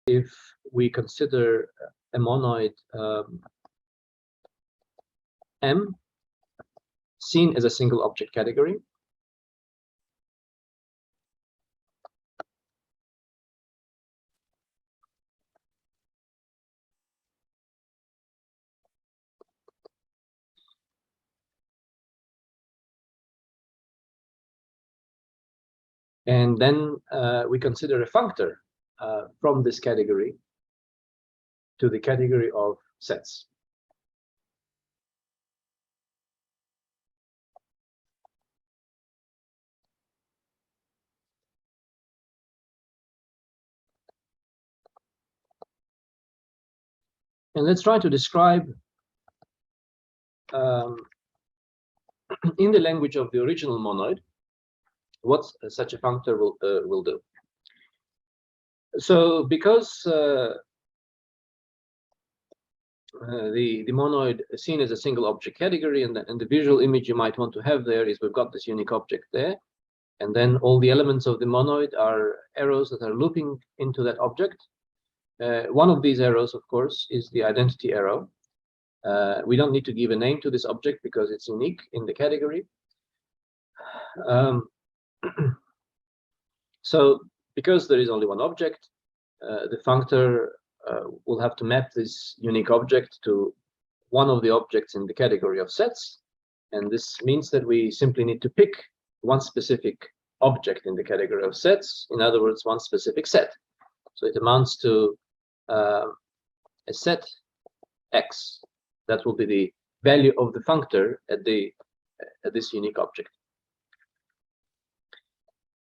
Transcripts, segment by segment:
if we consider a monoid M seen as a single object category. And then we consider a functor from this category to the category of sets. And let's try to describe in the language of the original monoid what such a functor will do. So because the monoid is seen as a single object category, and the visual image you might want to have there is we've got this unique object there, and then all the elements of the monoid are arrows that are looping into that object. One of these arrows, of course, is the identity arrow. We don't need to give a name to this object because it's unique in the category. So because there is only one object, the functor will have to map this unique object to one of the objects in the category of sets. And this means that we simply need to pick one specific object in the category of sets, in other words, one specific set. So it amounts to a set X. That will be the value of the functor at this unique object.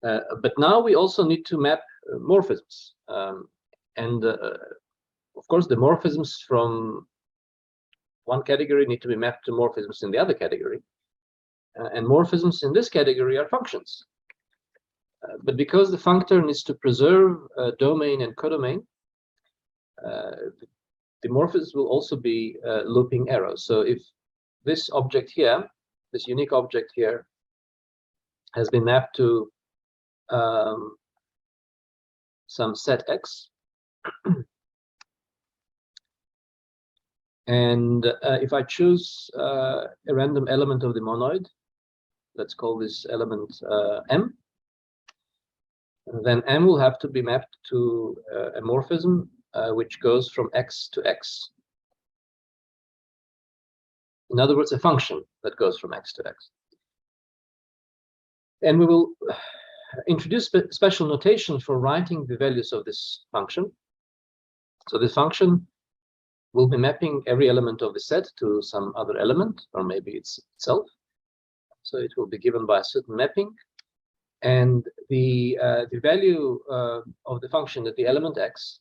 But now we also need to map morphisms. Of course, the morphisms from one category need to be mapped to morphisms in the other category. And morphisms in this category are functions. But because the functor needs to preserve domain and codomain, the morphisms will also be looping arrows. So if this object here, this unique object here, has been mapped to some set X, and if I choose a random element of the monoid, let's call this element M, then M will have to be mapped to a morphism which goes from X to X. In other words, a function that goes from X to X. And we will introduce special notation for writing the values of this function. So this function will be mapping every element of the set to some other element, or maybe it's itself. So it will be given by a certain mapping. And the value of the function at the element X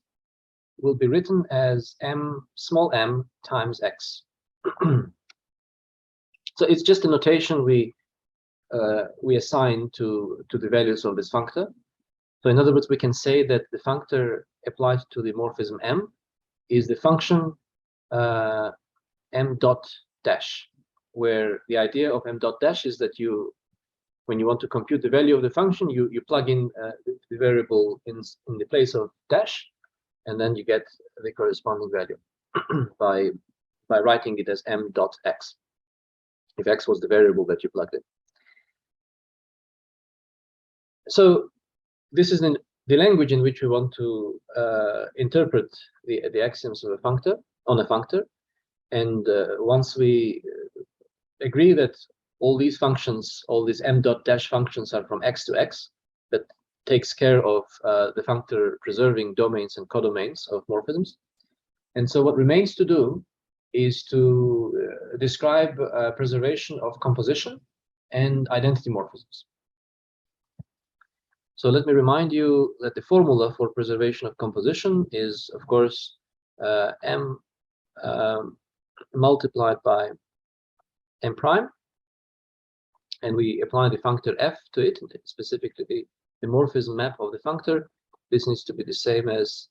will be written as m, small m, times X. So it's just a notation we assign to the values of this functor. So in other words, we can say that the functor applied to the morphism M is the function M dot dash, where the idea of M dot dash is that when you want to compute the value of the function, you plug in the variable in the place of dash, and then you get the corresponding value by writing it as M dot X, if X was the variable that you plugged in. So this is the language in which we want to interpret the axioms of a functor on a functor. And once we agree that all these functions, all these m dot dash functions are from X to X, that takes care of the functor preserving domains and codomains of morphisms. And so what remains to do is to describe preservation of composition and identity morphisms. So let me remind you that the formula for preservation of composition is, of course, m multiplied by m prime, and we apply the functor f to it, specifically the morphism map of the functor. This needs to be the same as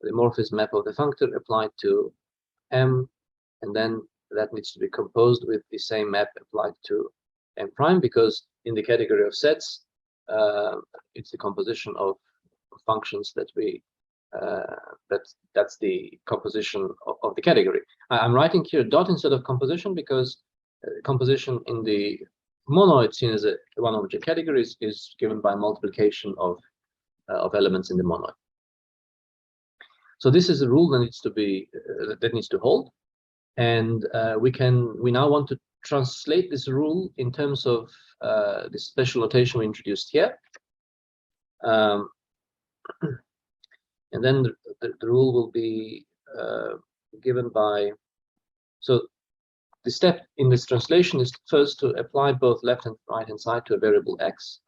the morphism map of the functor applied to m, and then that needs to be composed with the same map applied to m prime, because in the category of sets, it's the composition of functions that we that's the composition of the category. I'm writing here dot instead of composition because composition in the monoid seen as a one object category is given by multiplication of elements in the monoid. So this is a rule that needs to be that needs to hold, and we now want to translate this rule in terms of this special notation we introduced here. And then the rule will be given by, so the step in this translation is first to apply both left and right hand side to a variable x,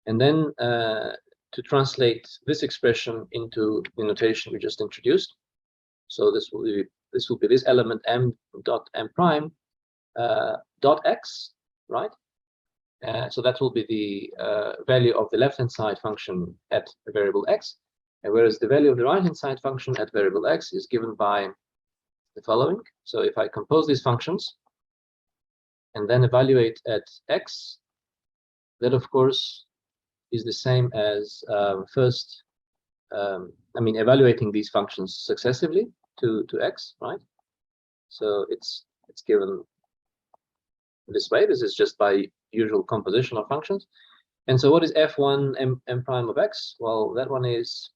and then to translate this expression into the notation we just introduced. So this will be this element m dot m prime dot x, right? So that will be the value of the left-hand side function at a variable x, and whereas the value of the right-hand side function at variable x is given by the following. So if I compose these functions and then evaluate at x, that of course is the same as first, I mean, evaluating these functions successively to x, right? So it's given this way. This is just by usual composition of functions. And so what is f1 m prime of x? Well, that one is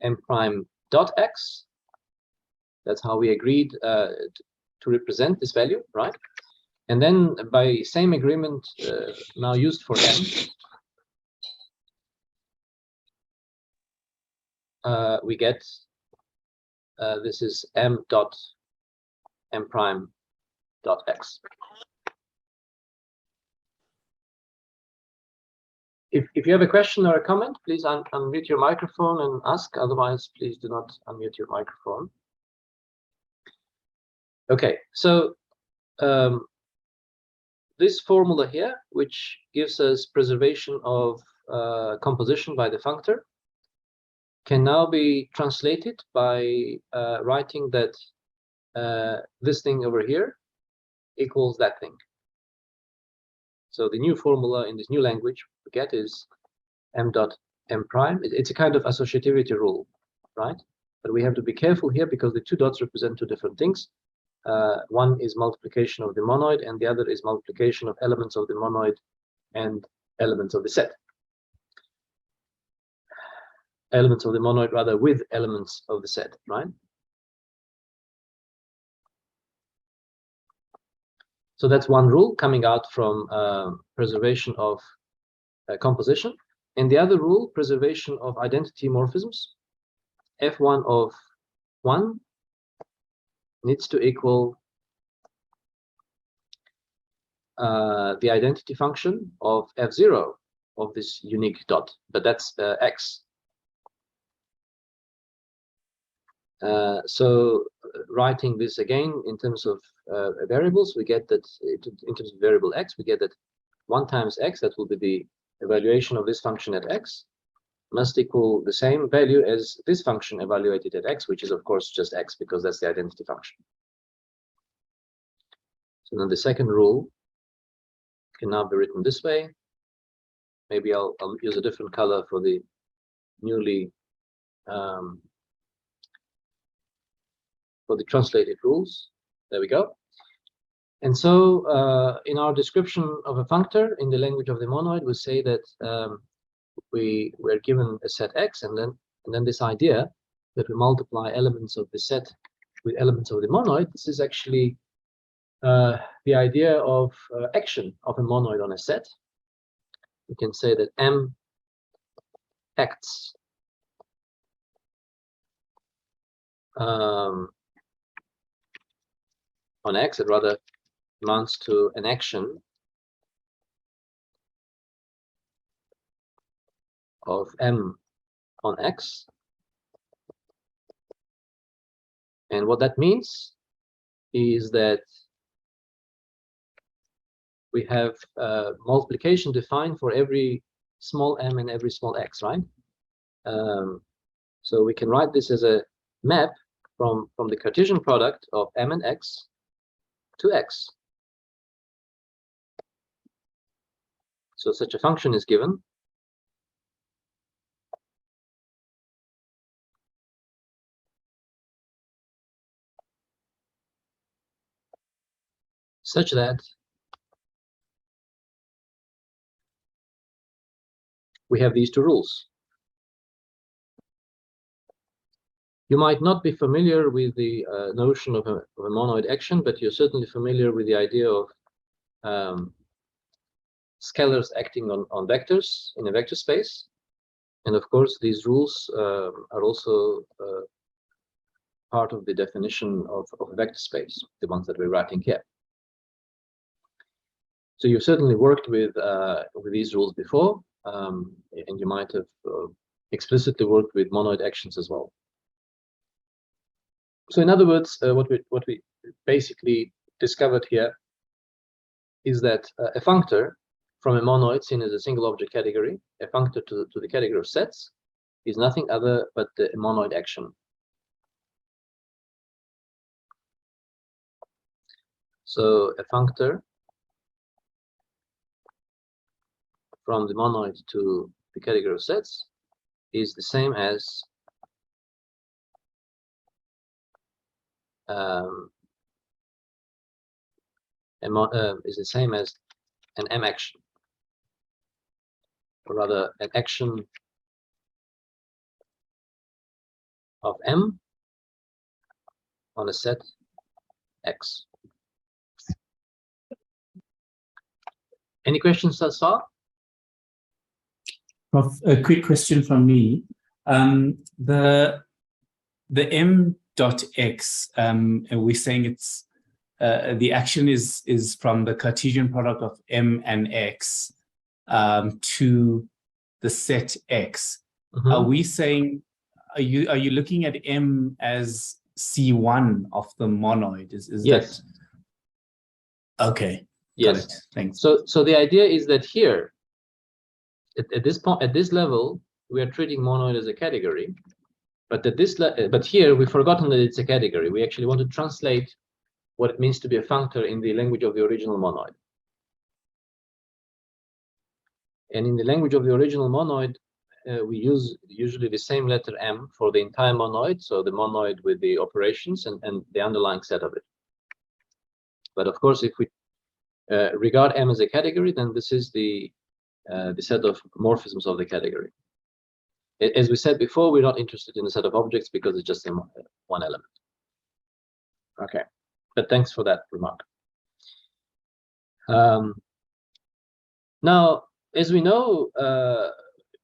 m prime dot x. That's how we agreed to represent this value, right? And then by same agreement now used for m, we get this is m dot m prime dot x. If you have a question or a comment, please unmute your microphone and ask. Otherwise, please do not unmute your microphone. Okay, so this formula here, which gives us preservation of composition by the functor, can now be translated by writing that this thing over here equals that thing. So the new formula in this new language we get is m dot m prime. It's a kind of associativity rule, right? But we have to be careful here because the two dots represent two different things. One is multiplication of the monoid, and the other is multiplication of elements of the monoid and elements of the set. Elements of the monoid rather with elements of the set, right? So that's one rule coming out from preservation of composition. And the other rule, preservation of identity morphisms. f1 of 1 needs to equal the identity function of f0 of this unique dot, but that's x. So writing this again in terms of variables, we get that in terms of variable x, we get that 1 times x, that will be the evaluation of this function at x, must equal the same value as this function evaluated at x, which is of course just x because that's the identity function. So then the second rule can now be written this way. Maybe I'll use a different color for the newly for the translated rules. There we go. And so in our description of a functor in the language of the monoid, we say that we were given a set x, and then this idea that we multiply elements of the set with elements of the monoid. This is actually the idea of action of a monoid on a set. We can say that m acts on x, it rather amounts to an action of m on x. And what that means is that we have multiplication defined for every small m and every small x, right? So we can write this as a map from the Cartesian product of m and x to x. So such a function is given such that we have these two rules. You might not be familiar with the notion of a monoid action, but you're certainly familiar with the idea of scalars acting on vectors in a vector space. And of course, these rules are also part of the definition of a vector space, the ones that we're writing here. So you've certainly worked with these rules before, and you might have explicitly worked with monoid actions as well. So in other words, what we basically discovered here is that a functor from a monoid seen as a single object category, a functor to the category of sets, is nothing other but the monoid action. So a functor from the monoid to the category of sets is the same as is the same as an M action, or rather an action of M on a set X. Any questions thus far? A quick question from me. The M dot X, and we're saying it's the action is from the Cartesian product of M and X to the set X. Mm-hmm. Are we saying, are you looking at M as C1 of the monoid? Is yes. That okay? Yes. Thanks. So the idea is that here, at this point, at this level, we are treating monoid as a category, but here we've forgotten that it's a category. We actually want to translate what it means to be a functor in the language of the original monoid. And in the language of the original monoid, we use usually the same letter M for the entire monoid, so the monoid with the operations and the underlying set of it. But of course, if we regard M as a category, then this is the set of morphisms of the category. As we said before, we're not interested in the set of objects because it's just one element. Okay, but thanks for that remark. Now, as we know,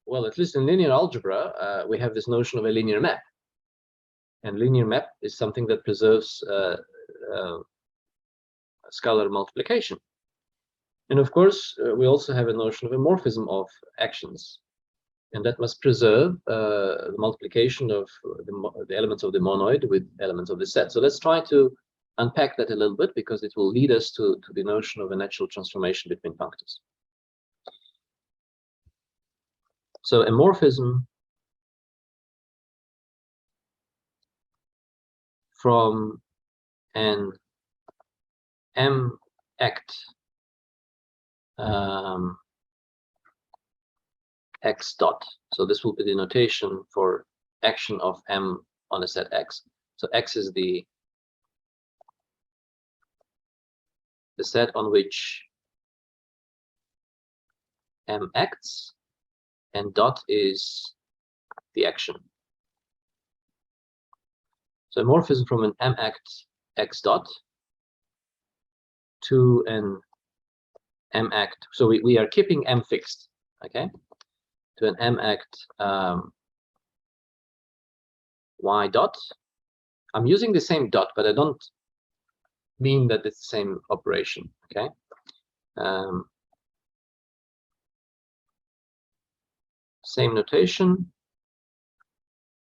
well, at least in linear algebra, we have this notion of a linear map. And linear map is something that preserves scalar multiplication. And of course, we also have a notion of a morphism of actions. And that must preserve the multiplication of the elements of the monoid with elements of the set. So let's try to unpack that a little bit, because it will lead us to the notion of a natural transformation between functors. So a morphism from an M act X dot. So this will be the notation for action of M on a set X. So X is the set on which M acts, and dot is the action. So a morphism from an M act X dot to an M act. So we are keeping M fixed, okay? To an M act Y dot. I'm using the same dot, but I don't mean that it's the same operation, okay? Same notation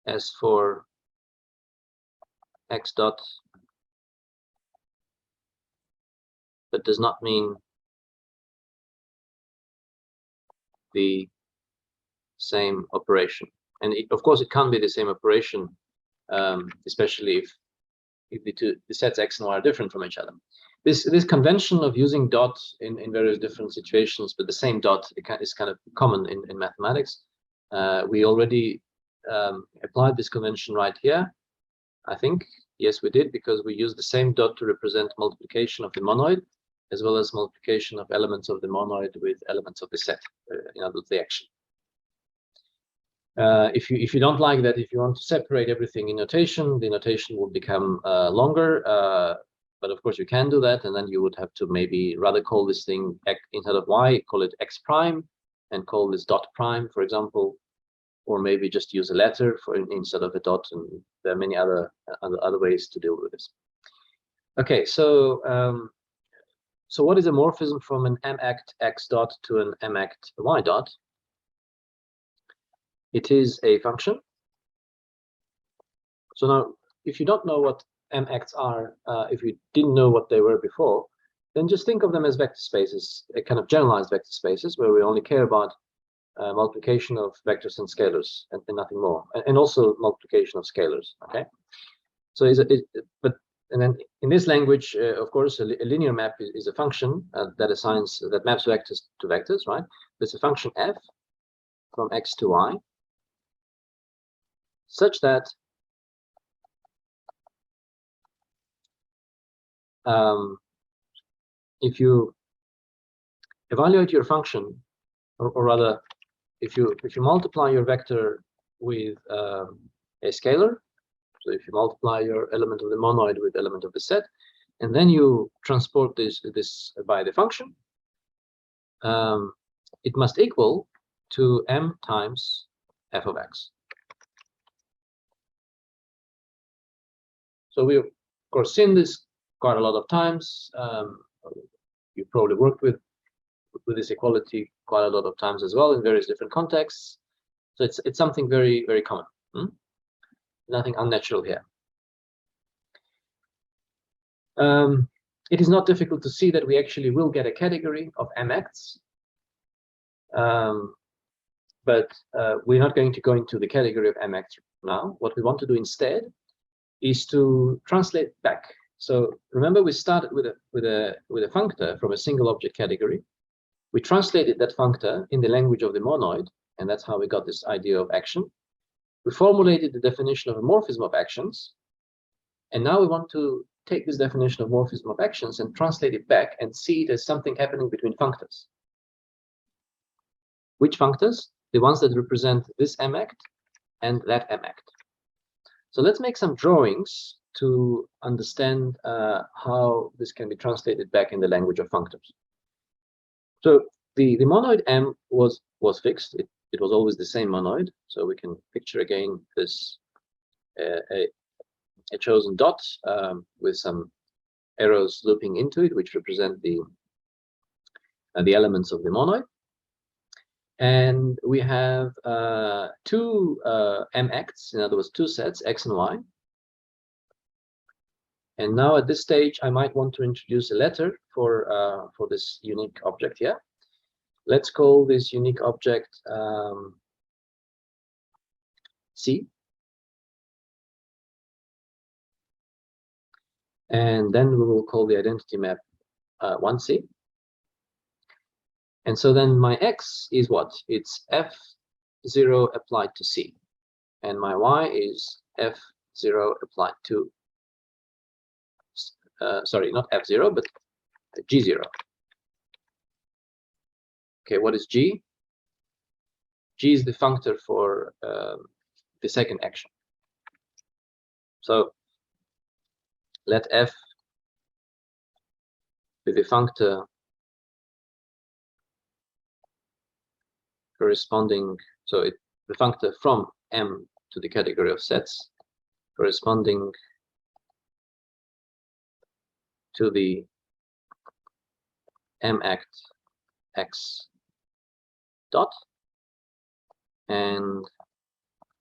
as for X dot, but does not mean the same operation. And of course, it can't be the same operation, especially if the sets X and Y are different from each other. This convention of using dot in various different situations, but the same dot is kind of common in mathematics. We already applied this convention right here, I think. Yes, we did, because we used the same dot to represent multiplication of the monoid. as well as multiplication of elements of the monoid with elements of the set, in other words, the action. If you don't like that, if you want to separate everything in notation, the notation will become longer. But of course, you can do that, and then you would have to maybe rather call this thing instead of y, call it x prime, and call this dot prime, for example, or maybe just use a letter instead of a dot. And there are many other ways to deal with this. Okay, so what is a morphism from an m-act x dot to an m-act y dot? It is a function. So now, if you don't know what m-acts are, if you didn't know what they were before, then just think of them as vector spaces, a kind of generalized vector spaces where we only care about multiplication of vectors and scalars and nothing more, and also multiplication of scalars. Okay, so and then in this language, of course, a linear map is a function that maps vectors to vectors, right? There's a function f from x to y, such that if you evaluate your function, or rather, if you multiply your vector with a scalar, so if you multiply your element of the monoid with element of the set, and then you transport this by the function, it must equal to m times f of x. So we, of course, seen this quite a lot of times. You probably worked with this equality quite a lot of times as well in various different contexts. So it's something very, very common. Nothing unnatural here. It is not difficult to see that we actually will get a category of m-acts. But we're not going to go into the category of m-acts now. What we want to do instead is to translate back. So remember, we started with a functor from a single object category. We translated that functor in the language of the monoid, and that's how we got this idea of action. We formulated the definition of a morphism of actions, and now we want to take this definition of morphism of actions and translate it back and see it as something happening between functors. Which functors? The ones that represent this m-act and that m-act. So let's make some drawings to understand how this can be translated back in the language of functors. So the monoid m was fixed. It was always the same monoid. So we can picture again this a chosen dot with some arrows looping into it, which represent the elements of the monoid. And we have two m-acts, in other words, two sets, x and y. And now at this stage, I might want to introduce a letter for this unique object here. Let's call this unique object C. And then we will call the identity map 1C. And so then my x is what? It's f0 applied to C. And my y is f0 applied to, sorry, not f0, but g0. Okay, what is g? G is the functor for the second action. So let f be the functor corresponding, so the functor from M to the category of sets corresponding to the m-act x dot, and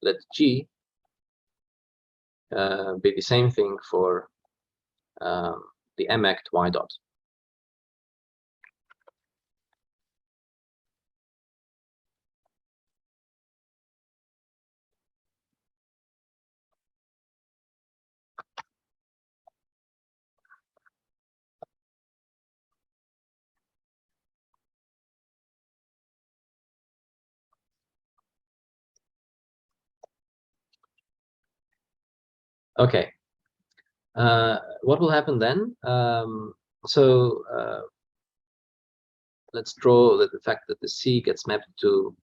let G be the same thing for the m-act y dot. Okay. What will happen then? So let's draw the fact that the C gets mapped to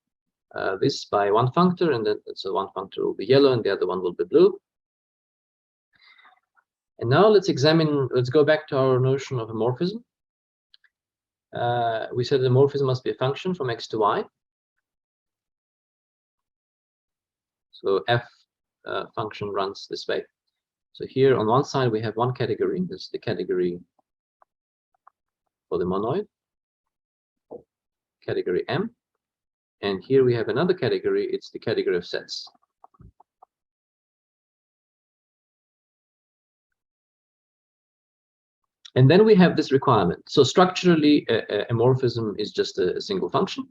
this by one functor, and then so one functor will be yellow and the other one will be blue. And now let's go back to our notion of a morphism. We said the morphism must be a function from x to y. So f function runs this way. So here on one side we have one category. This is the category for the monoid, category M. And here we have another category. It's the category of sets. And then we have this requirement. So structurally, a morphism is just a single function.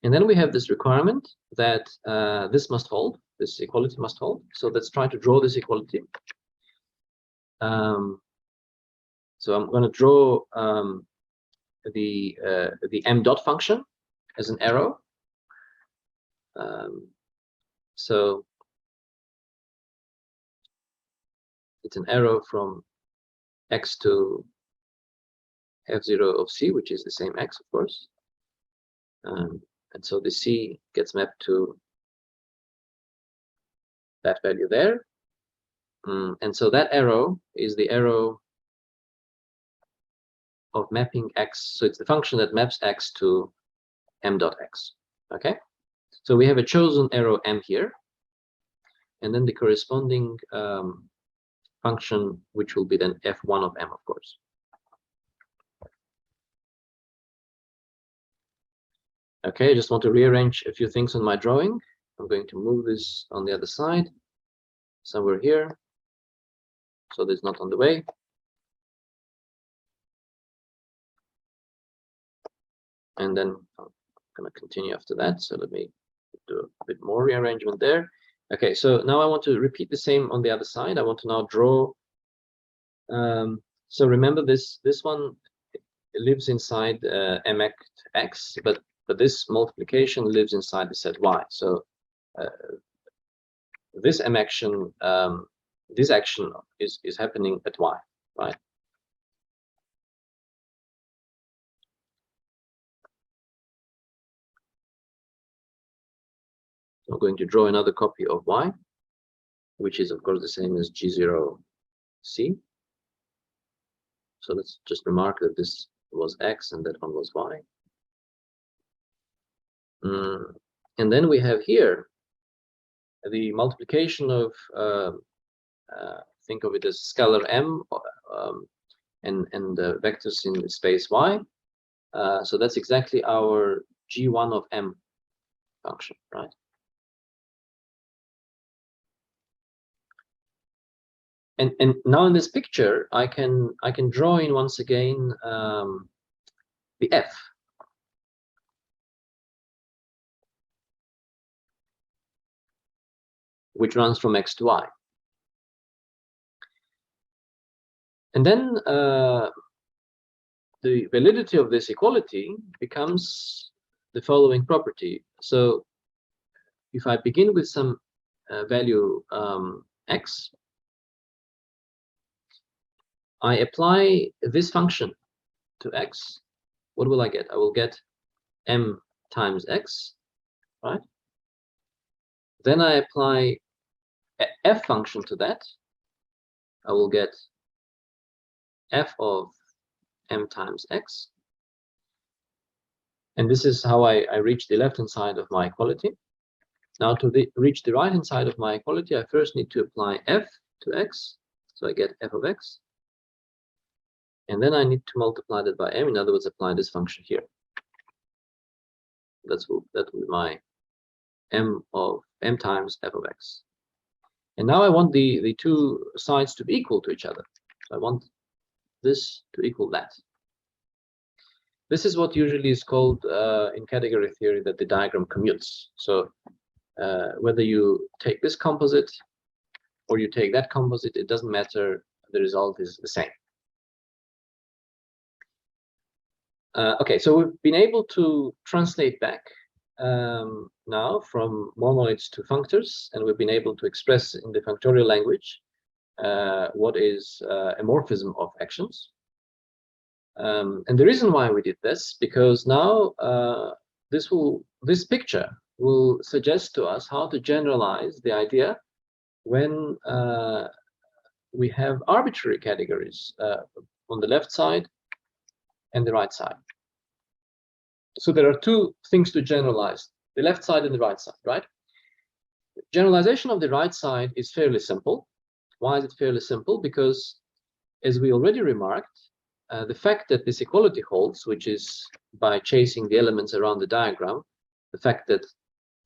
And then we have this requirement that this must hold, this equality must hold. So let's try to draw this equality. So I'm going to draw the m dot function as an arrow. So it's an arrow from x to f0 of c, which is the same x, of course. And so the c gets mapped to that value there. And so that arrow is the arrow of mapping x. So it's the function that maps x to m dot x. Okay. So we have a chosen arrow m here, and then the corresponding function, which will be then f1 of m, of course. Okay, I just want to rearrange a few things on my drawing. I'm going to move this on the other side, somewhere here, so that it's not on the way. And then I'm going to continue after that. So let me do a bit more rearrangement there. Okay, so now I want to repeat the same on the other side. I want to now draw. So remember this one lives inside mx x, but this multiplication lives inside the set y. So this action is happening at y, right? I'm going to draw another copy of y, which is of course the same as G0C. So let's just remark that this was x and that one was y. And then we have here the multiplication of, think of it as scalar m and the vectors in the space y. So that's exactly our G1 of m function, right? And now in this picture, I can draw in once again the f. Which runs from x to y. And then the validity of this equality becomes the following property. So if I begin with some value x, I apply this function to x, what will I get? I will get m times x, right? Then I apply a f function to that. I will get f of m times x. And this is how I reach the left-hand side of my equality. Now to reach the right-hand side of my equality, I first need to apply f to x. So I get f of x. And then I need to multiply that by m. In other words, apply this function here. That will be my m of m times f of x. And now I want the two sides to be equal to each other. So I want this to equal that. This is what usually is called in category theory that the diagram commutes. So whether you take this composite or you take that composite, it doesn't matter. The result is the same. Okay, so we've been able to translate back now from monoids to functors, and we've been able to express in the functorial language what is a morphism of actions. And the reason why we did this, because now this picture will suggest to us how to generalize the idea when we have arbitrary categories on the left side and the right side. So there are two things to generalize, the left side and the right side, right? Generalization of the right side is fairly simple. Why is it fairly simple? Because, as we already remarked, the fact that this equality holds, which is by chasing the elements around the diagram, the fact that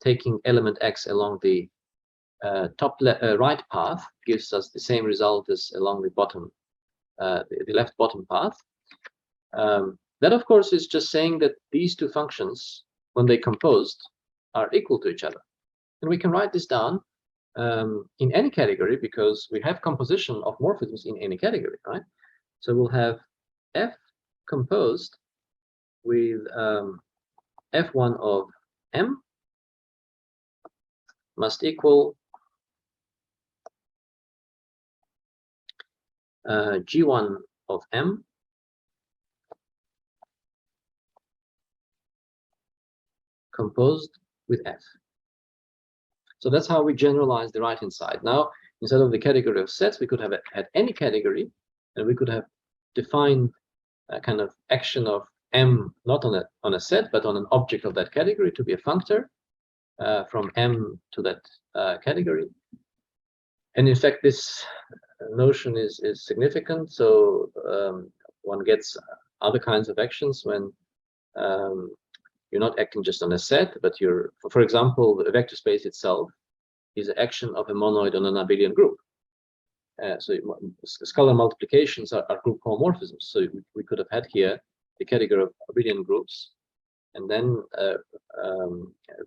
taking element x along the right path gives us the same result as along the bottom, the left bottom path. That, of course, is just saying that these two functions, when they composed, are equal to each other. And we can write this down in any category, because we have composition of morphisms in any category, right? So we'll have f composed with f1 of m must equal g1 of m composed with f. So that's how we generalize the right-hand side. Now, instead of the category of sets, we could have had any category, and we could have defined a kind of action of m not on a set, but on an object of that category to be a functor from m to that category. And in fact, this notion is significant. So one gets other kinds of actions when you're not acting just on a set, but you're, for example, the vector space itself is an action of a monoid on an abelian group. So scalar multiplications are group homomorphisms. So we could have had here the category of abelian groups, and then the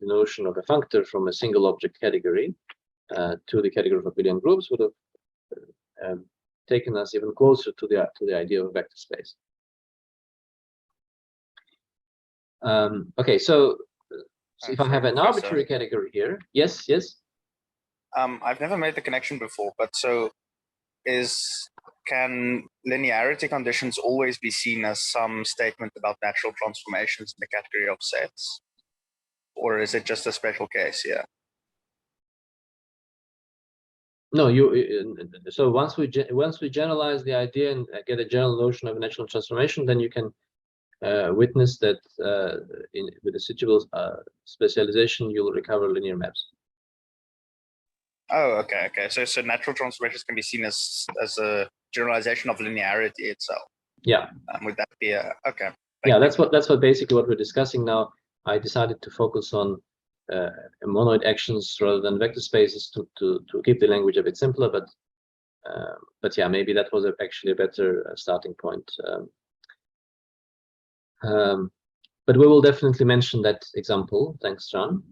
notion of a functor from a single object category to the category of abelian groups would have taken us even closer to the idea of a vector space. Okay, so if I have an arbitrary category here, yes. I've never made the connection before, but so can linearity conditions always be seen as some statement about natural transformations in the category of sets, or is it just a special case here? No, so once we generalize the idea and get a general notion of a natural transformation, then you can witness that with a suitable specialization, you'll recover linear maps. Oh, okay. So natural transformations can be seen as a generalization of linearity itself. Yeah. Would that be okay? Yeah, that's what basically what we're discussing now. I decided to focus on monoid actions rather than vector spaces to keep the language a bit simpler. But yeah, maybe that was actually a better starting point. But we will definitely mention that example. Thanks, John.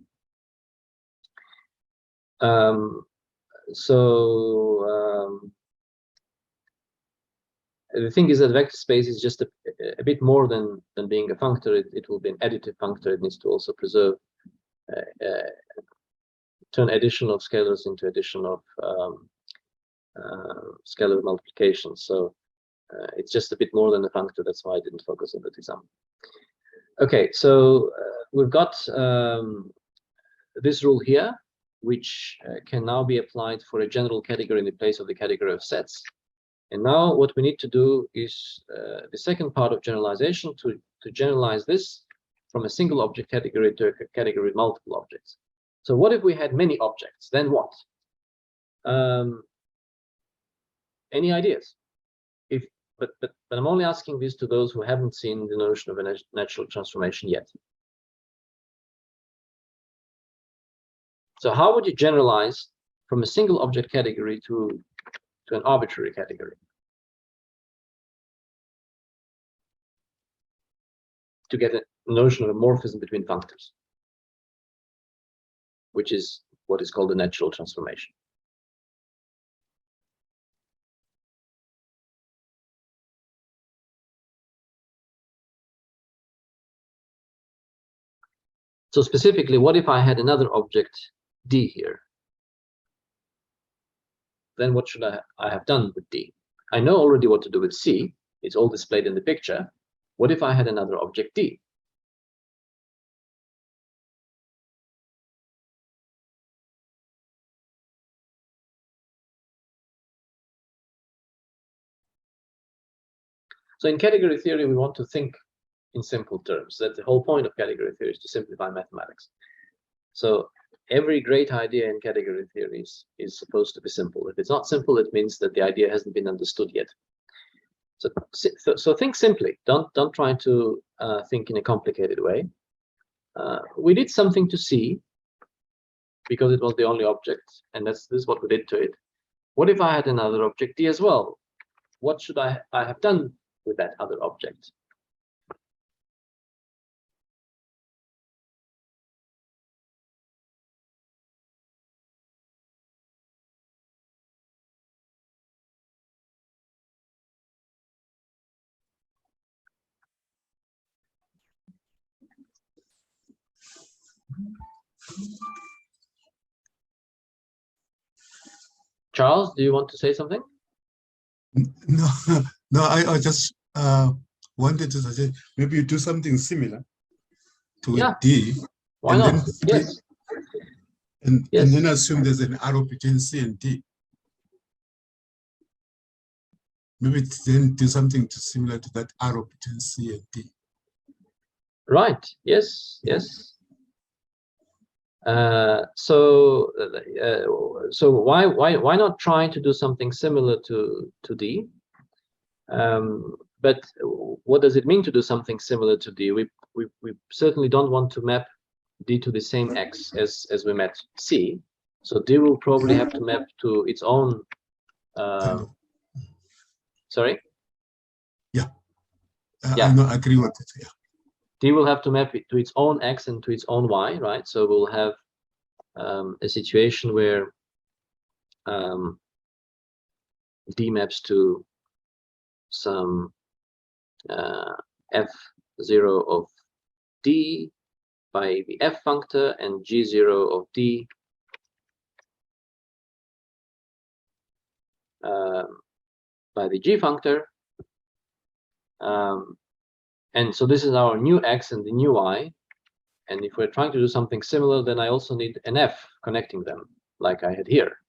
The thing is that vector space is just a bit more than being a functor. It will be an additive functor. It needs to also preserve, turn addition of scalars into addition of scalar multiplication. So it's just a bit more than a functor. That's why I didn't focus on that example. Okay, so we've got this rule here, which can now be applied for a general category in the place of the category of sets. And now what we need to do is the second part of generalization, to generalize this from a single object category to a category with multiple objects. So what if we had many objects? Then what? Any ideas? But I'm only asking this to those who haven't seen the notion of a natural transformation yet. So how would you generalize from a single object category to an arbitrary category? To get a notion of a morphism between functors, which is what is called a natural transformation. So specifically, what if I had another object D here? Then what should I have done with D? I know already what to do with C. It's all displayed in the picture. What if I had another object D? So in category theory, we want to think in simple terms. That's the whole point of category theory, is to simplify mathematics. So every great idea in category theory is supposed to be simple. If it's not simple, it means that the idea hasn't been understood yet. So think simply. Don't try to think in a complicated way. We did something to C because it was the only object, and this is what we did to it. What if I had another object D as well? What should I have done with that other object? Charles, do you want to say something? No, no, I just wanted to suggest maybe you do something similar to D. Why not? Yes. And then assume there's an arrow between C and D. Maybe then do something similar to that arrow between C and D. Right. Yes. Yes. So why not try to do something similar to D? But what does it mean to do something similar to D? We certainly don't want to map D to the same X as we mapped C. So D will probably have to map to its own. Sorry. Yeah. I agree with it. Yeah. D will have to map it to its own X and to its own Y, right? So we'll have a situation where D maps to some F0 of D by the F functor and G0 of D by the G functor. And so this is our new X and the new Y. And if we're trying to do something similar, then I also need an F connecting them, like I had here.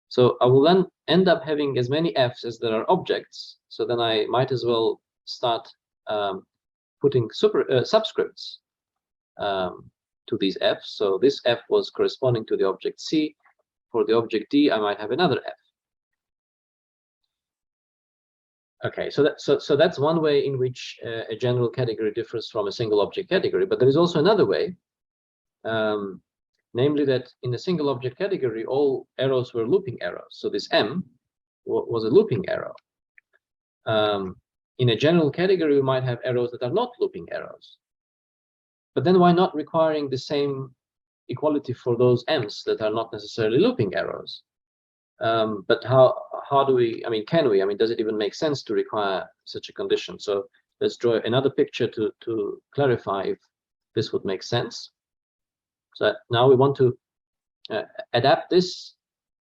So I will then end up having as many Fs as there are objects. So then I might as well start putting subscripts to these Fs. So this F was corresponding to the object C. For the object D, I might have another F. Okay, so that's one way in which a general category differs from a single object category. But there is also another way, namely that in a single object category, all arrows were looping arrows. So this M was a looping arrow. In a general category, we might have arrows that are not looping arrows. But then why not requiring the same equality for those M's that are not necessarily looping arrows? But how do we, can we, does it even make sense to require such a condition? So let's draw another picture to clarify if this would make sense. So now we want to adapt this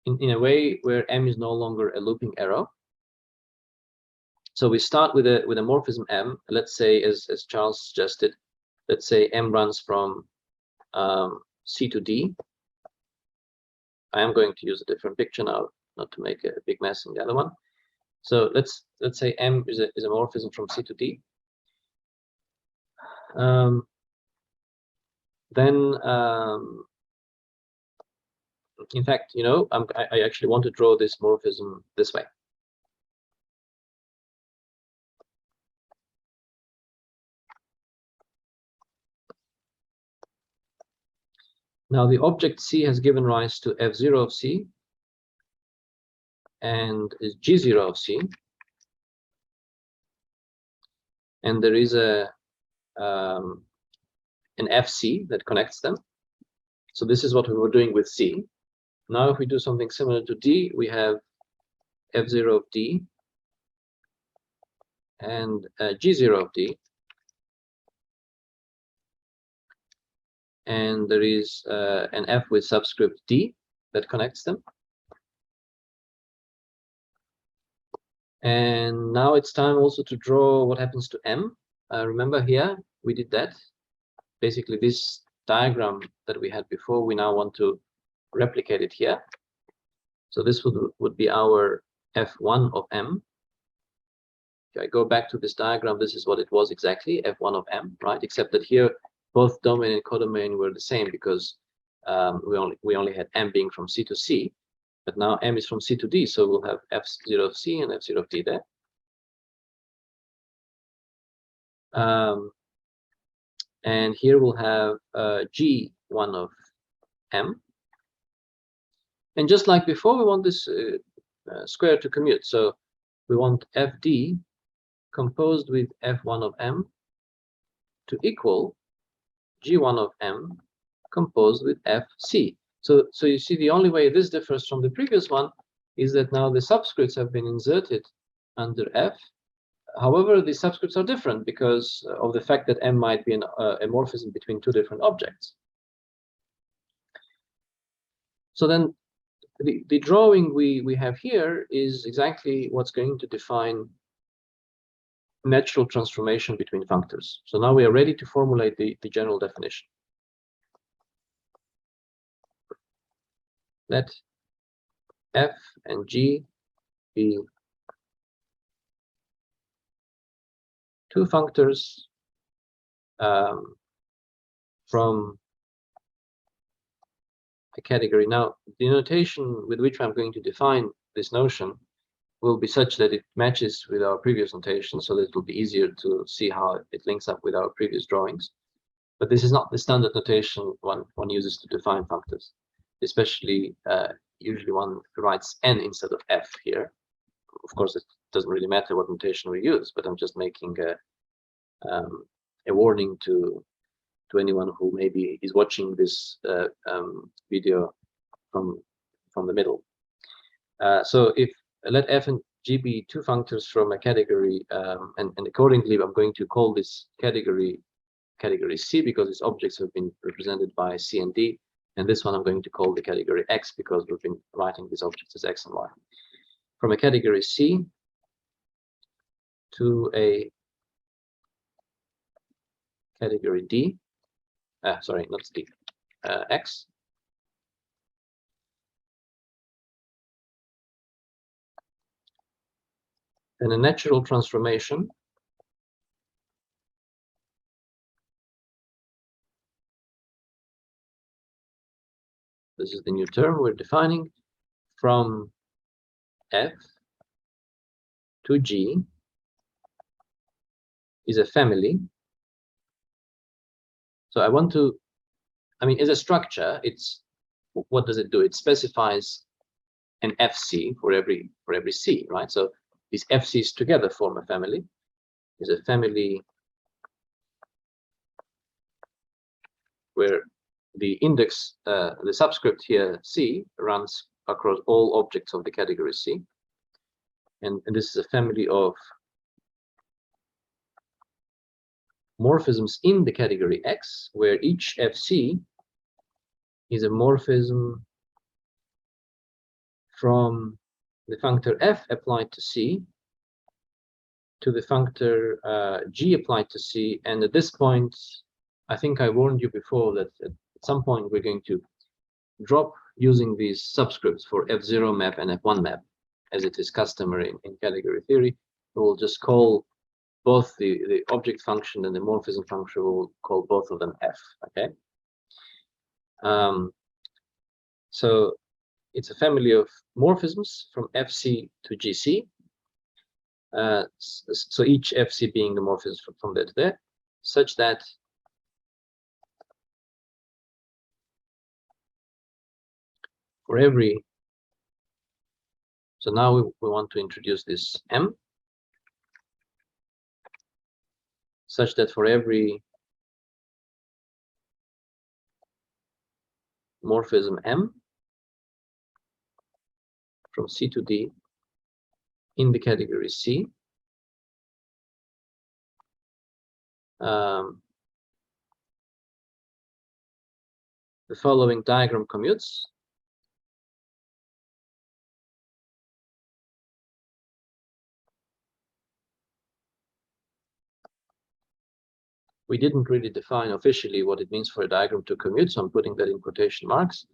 in a way where M is no longer a looping arrow. So we start with a morphism M. Let's say, as Charles suggested, let's say M runs from C to D. I am going to use a different picture now, not to make a big mess in the other one. So let's say M is a morphism from C to D. In fact, I actually want to draw this morphism this way. Now the object C has given rise to F0 of C and is G0 of C, and there is an FC that connects them. So this is what we were doing with C. Now if we do something similar to D, we have F0 of D and G0 of D, and there is an F with subscript D that connects them. And now it's time also to draw what happens to M. Remember here, we did that. Basically, this diagram that we had before, we now want to replicate it here. So this would be our F1 of M. If I go back to this diagram, this is what it was exactly, F1 of M, right? Except that here, both domain and codomain were the same because we only had M being from C to C, but now M is from C to D, so we'll have F0 of C and F0 of D there. And here we'll have G1 of M. And just like before, we want this square to commute. So we want FD composed with F1 of M to equal G1 of M composed with FC. So you see, the only way this differs from the previous one is that now the subscripts have been inserted under F. However, the subscripts are different because of the fact that M might be a morphism between two different objects. So then the drawing we have here is exactly what's going to define natural transformation between functors. So now we are ready to formulate the general definition. Let F and G be two functors from a category. Now, the notation with which I'm going to define this notion will be such that it matches with our previous notation, so that it will be easier to see how it links up with our previous drawings. But this is not the standard notation one uses to define functors. Especially, usually one writes N instead of F here. Of course, it doesn't really matter what notation we use, but I'm just making a warning to anyone who maybe is watching this video from the middle. So if let F and G be two functors from a category, and accordingly, I'm going to call this category C because its objects have been represented by C and D. And this one I'm going to call the category X because we've been writing these objects as X and Y. From a category C to a category D, sorry, not D, X. And a natural transformation this is the new term we're defining, from F to G is a family. So I want to, as a structure, it's, what does it do? It specifies an FC for every C, right? So these FCs together form a family. Is a family where the index, the subscript here, C, runs across all objects of the category C. And this is a family of morphisms in the category X, where each FC is a morphism from the functor F applied to C to the functor G applied to C. And at this point, I think I warned you before that at some point we're going to drop using these subscripts for F0 map and F1 map, as it is customary in category theory. We will just call both the object function and the morphism function, we'll call both of them F, okay? So it's a family of morphisms from FC to GC. So each FC being the morphism from there to there, such that for every, so now we want to introduce this M, such that for every morphism M from C to D in the category C, the following diagram commutes. we didn't really define officially what it means for a diagram to commute, so I'm putting that in quotation marks,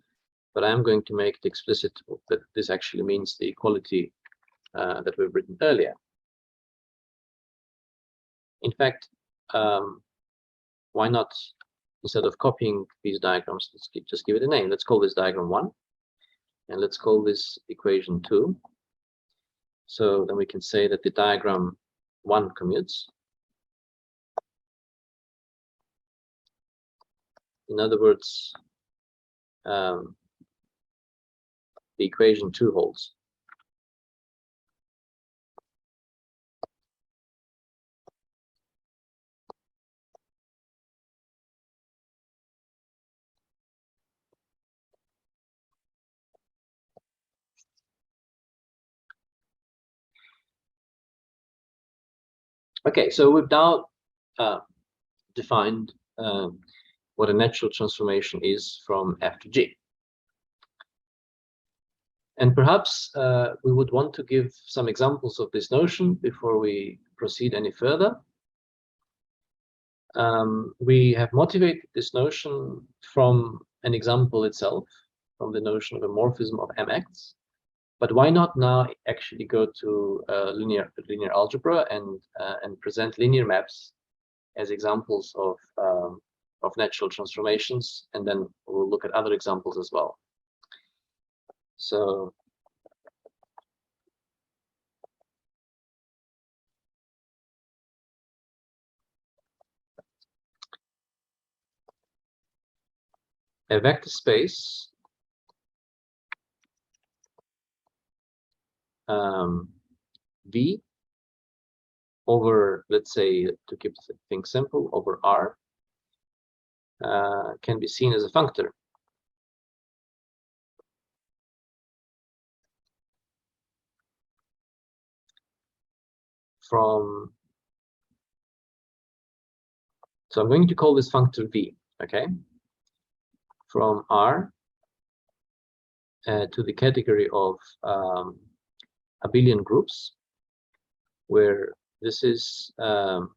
but I'm going to make it explicit that this actually means the equality that we've written earlier. In fact, why not, instead of copying these diagrams, let's just give it a name. Let's call this diagram 1, and let's call this equation 2. So then we can say that the diagram 1 commutes. In other words, the equation 2 holds. Okay, so we've now defined what a natural transformation is from F to G. And perhaps we would want to give some examples of this notion before we proceed any further. We have motivated this notion from an example itself, from the notion of a morphism of MX. But why not now actually go to linear algebra and present linear maps as examples of natural transformations, and then we'll look at other examples as well. So a vector space V over, let's say, to keep things simple, over R can be seen as a functor from, so I'm going to call this functor V, okay, from R to the category of abelian groups, where this is the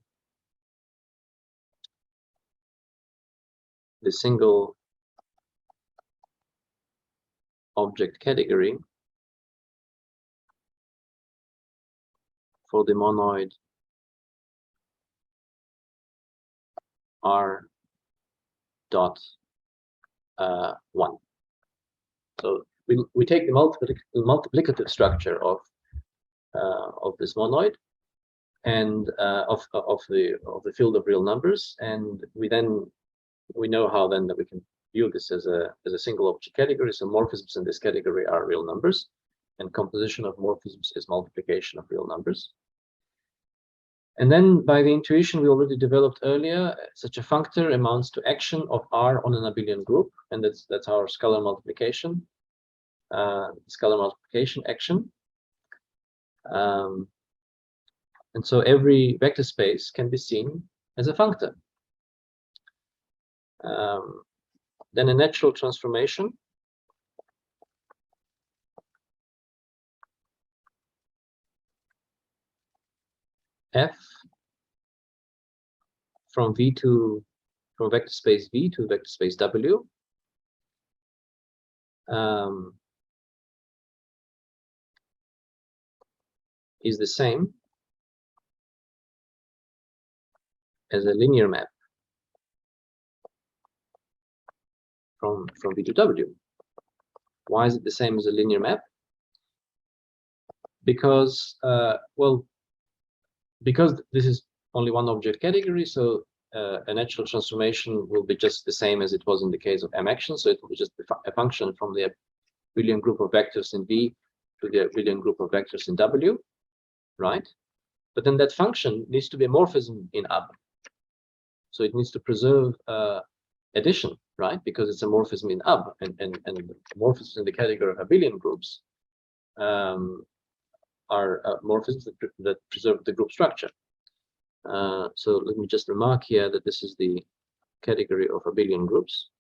single object category for the monoid R dot 1. So we take the multiplicative structure of this monoid and of the field of real numbers, and we know how then that we can view this as a single object category. So morphisms in this category are real numbers, and composition of morphisms is multiplication of real numbers. And then by the intuition we already developed earlier, such a functor amounts to action of R on an abelian group, and that's our scalar multiplication action. And so every vector space can be seen as a functor. Then a natural transformation F from vector space V to vector space W is the same as a linear map from V to W. Why is it the same as a linear map? Because because this is only one object category, so a natural transformation will be just the same as it was in the case of M action. So it will be just a function from the abelian group of vectors in V to the abelian group of vectors in W, right? But then that function needs to be a morphism in AB. So it needs to preserve addition, right? Because it's a morphism in AB, and morphisms in the category of abelian groups are morphisms that preserve the group structure. So let me just remark here that this is the category of abelian groups.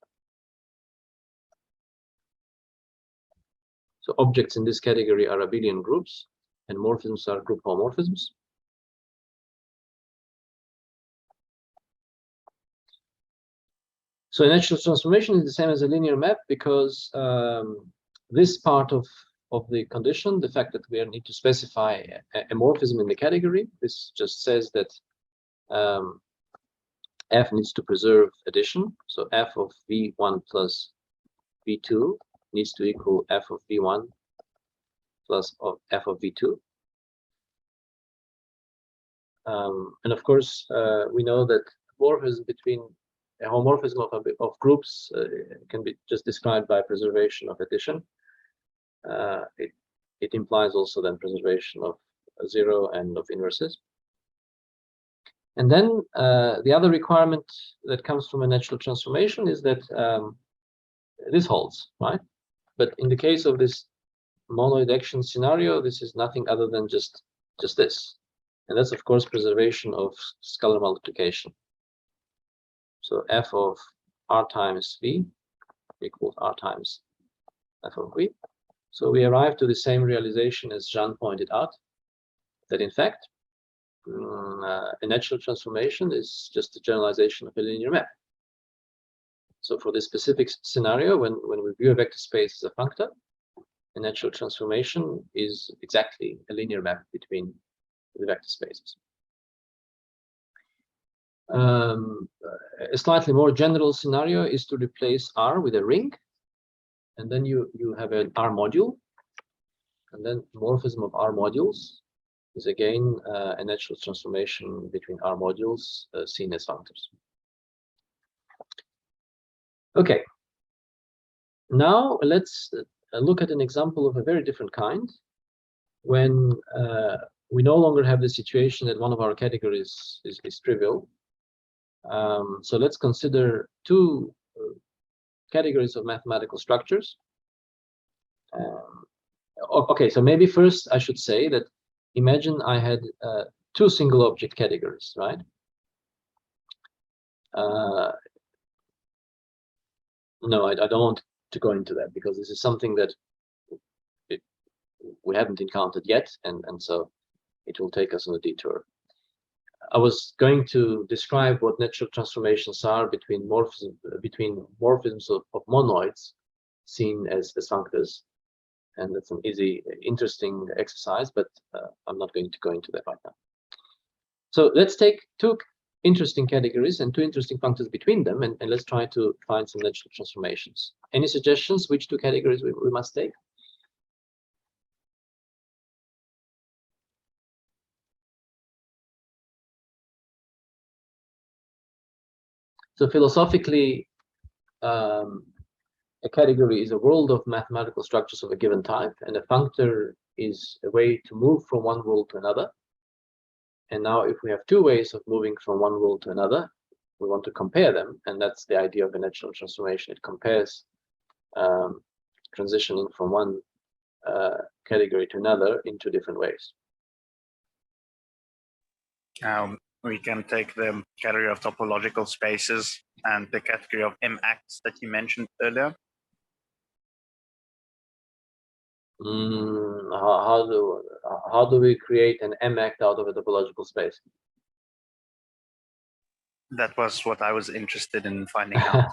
So objects in this category are abelian groups, and morphisms are group homomorphisms. So a natural transformation is the same as a linear map because this part of the condition, the fact that we need to specify a morphism in the category, this just says that f needs to preserve addition. So f of v1 plus v2 needs to equal f of v1 plus f of v2. And of course, we know that morphism between a homomorphism of groups can be just described by preservation of addition. It implies also then preservation of zero and of inverses. And then the other requirement that comes from a natural transformation is that this holds, right? But in the case of this monoid action scenario, this is nothing other than just this. And that's, of course, preservation of scalar multiplication. So f of r times v equals r times f of v. So we arrive to the same realization as Jean pointed out, that in fact, a natural transformation is just a generalization of a linear map. So for this specific scenario, when we view a vector space as a functor, a natural transformation is exactly a linear map between the vector spaces. A slightly more general scenario is to replace R with a ring, and then you have an R module, and then morphism of R modules is again a natural transformation between R modules seen as functors. Okay, now let's look at an example of a very different kind, when we no longer have the situation that one of our categories is trivial. So let's consider two categories of mathematical structures. Okay, so maybe first I should say that imagine I had two single object categories, right? No, I don't want to go into that because this is something that we haven't encountered yet, and so it will take us on a detour. I was going to describe what natural transformations are between morphisms of monoids seen as functors, and that's an easy, interesting exercise, but I'm not going to go into that right now. So let's take two interesting categories and two interesting functors between them, and let's try to find some natural transformations. Any suggestions which two categories we must take? So philosophically, a category is a world of mathematical structures of a given type, and a functor is a way to move from one world to another. And now if we have two ways of moving from one world to another, we want to compare them, and that's the idea of a natural transformation. It compares transitioning from one category to another in two different ways. We can take the category of topological spaces and the category of M-acts that you mentioned earlier. How do we create an M-act out of a topological space? That was what I was interested in finding out.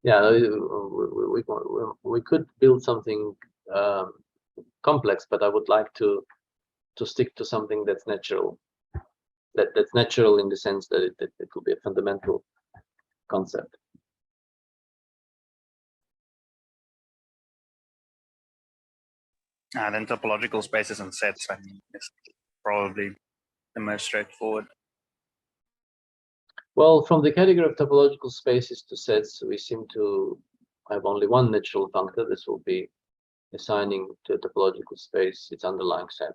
Yeah, we could build something complex, but I would like to stick to something that's natural. That's natural in the sense that it will be a fundamental concept. And then topological spaces and sets, I mean, is probably the most straightforward. Well, from the category of topological spaces to sets, we seem to have only one natural functor. This will be assigning to a topological space its underlying set.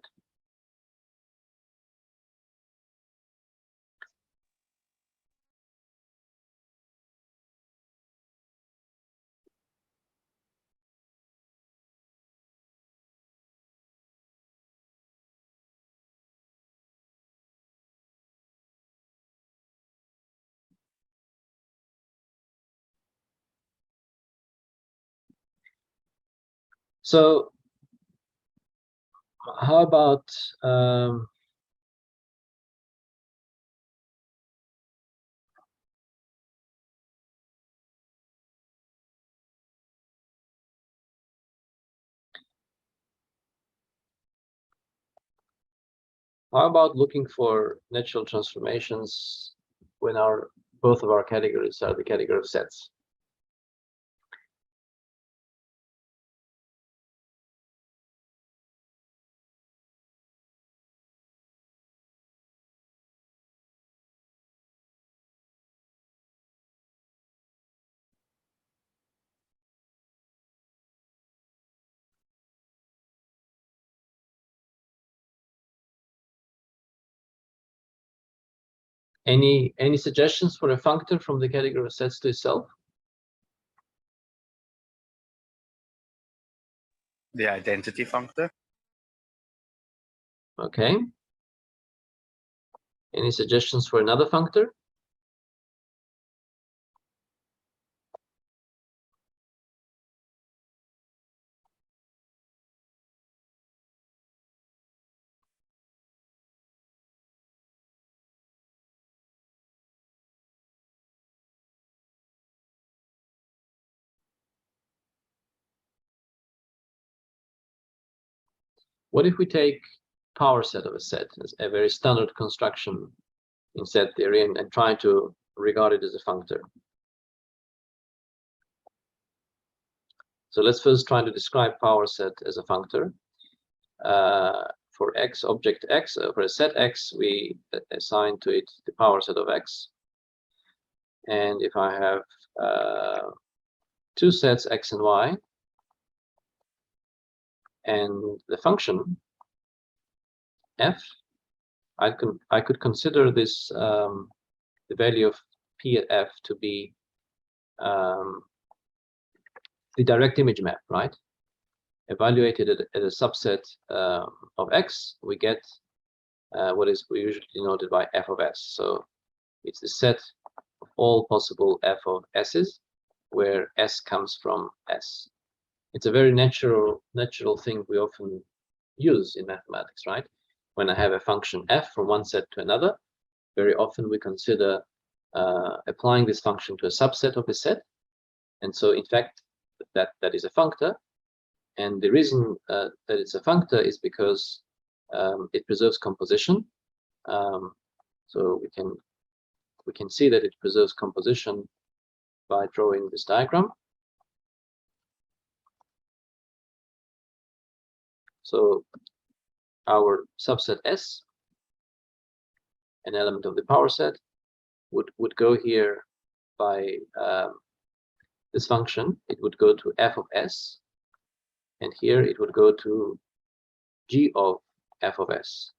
So how about How about looking for natural transformations when both of our categories are the category of sets? Any suggestions for a functor from the category of sets to itself? The identity functor. Okay. Any suggestions for another functor? What if we take power set of a set as a very standard construction in set theory and try to regard it as a functor? So let's first try to describe power set as a functor. For x, object x, for a set x, we assign to it the power set of x. And if I have two sets x and y, and the function f, I could consider this the value of p at f to be the direct image map, right? Evaluated at a subset of x, we get what is usually denoted by f of s. So it's the set of all possible f of s's, where s comes from s. It's a very natural thing we often use in mathematics, right? When I have a function f from one set to another, very often we consider applying this function to a subset of the set. And so, in fact, that is a functor. And the reason that it's a functor is because it preserves composition. So we can see that it preserves composition by drawing this diagram. So our subset S, an element of the power set, would go here by this function. It would go to f of s, and here it would go to g of f of s.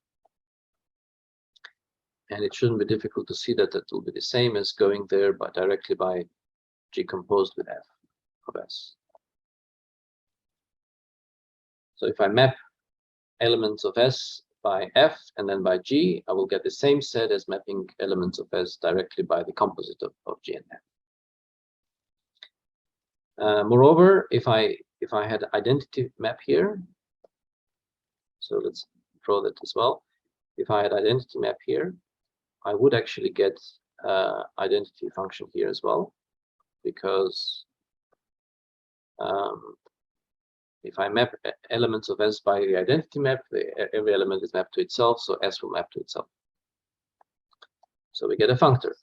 And it shouldn't be difficult to see that will be the same as going there directly by g composed with f of s. So if I map elements of s by f and then by g, I will get the same set as mapping elements of s directly by the composite of g and f. Moreover, if I had identity map here, so let's draw that as well. If I had identity map here, I would actually get identity function here as well, because if I map elements of S by the identity map, every element is mapped to itself, so S will map to itself. So we get a functor.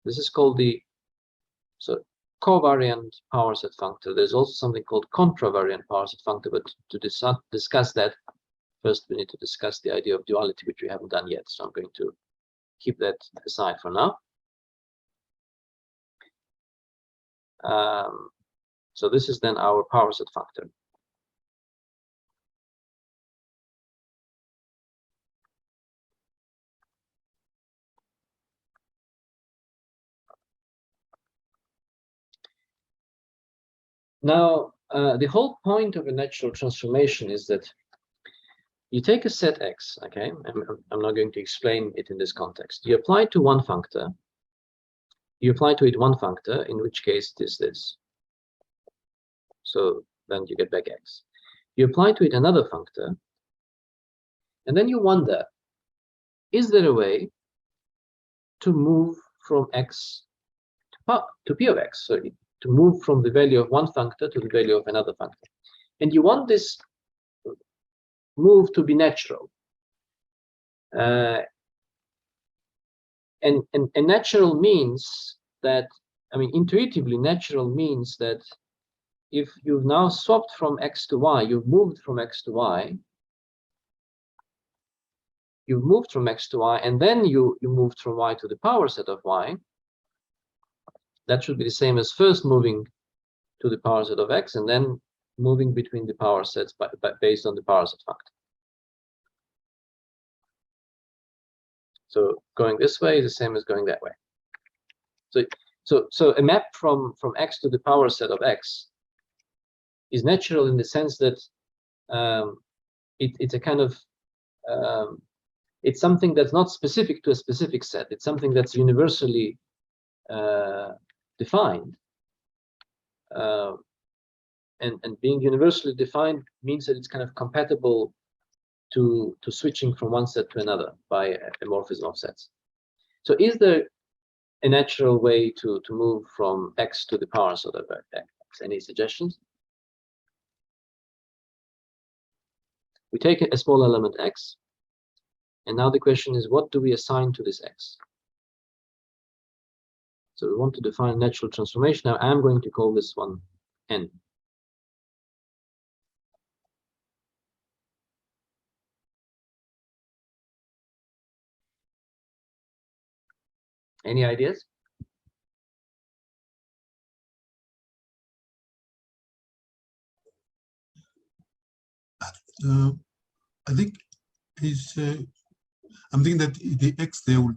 This is called the covariant power set functor. There's also something called contravariant power set functor, but to discuss that, first we need to discuss the idea of duality, which we haven't done yet. So I'm going to keep that aside for now. So this is then our power set functor. Now, the whole point of a natural transformation is that you take a set X, okay? I'm not going to explain it in this context. You apply to one functor. You apply to it one functor, in which case it is this. So then you get back X. You apply to it another functor, and then you wonder, is there a way to move from X to P of X? So to move from the value of one functor to the value of another functor. And you want this move to be natural. And natural means that, I mean, intuitively, natural means that if you've now swapped from x to y, you've moved from x to y, you've moved from x to y, and then you moved from y to the power set of y, that should be the same as first moving to the power set of x and then moving between the power sets based on the power set factor. So going this way is the same as going that way. So a map from x to the power set of x is natural in the sense that it's a kind of it's something that's not specific to a specific set. It's something that's universally defined. And being universally defined means that it's kind of compatible to switching from one set to another by a morphism of sets. So is there a natural way to move from x to the power set of x? Any suggestions? We take a small element x, and now the question is, what do we assign to this x? So we want to define natural transformation. Now I'm going to call this one n. Any ideas? I think is I'm thinking that the x there will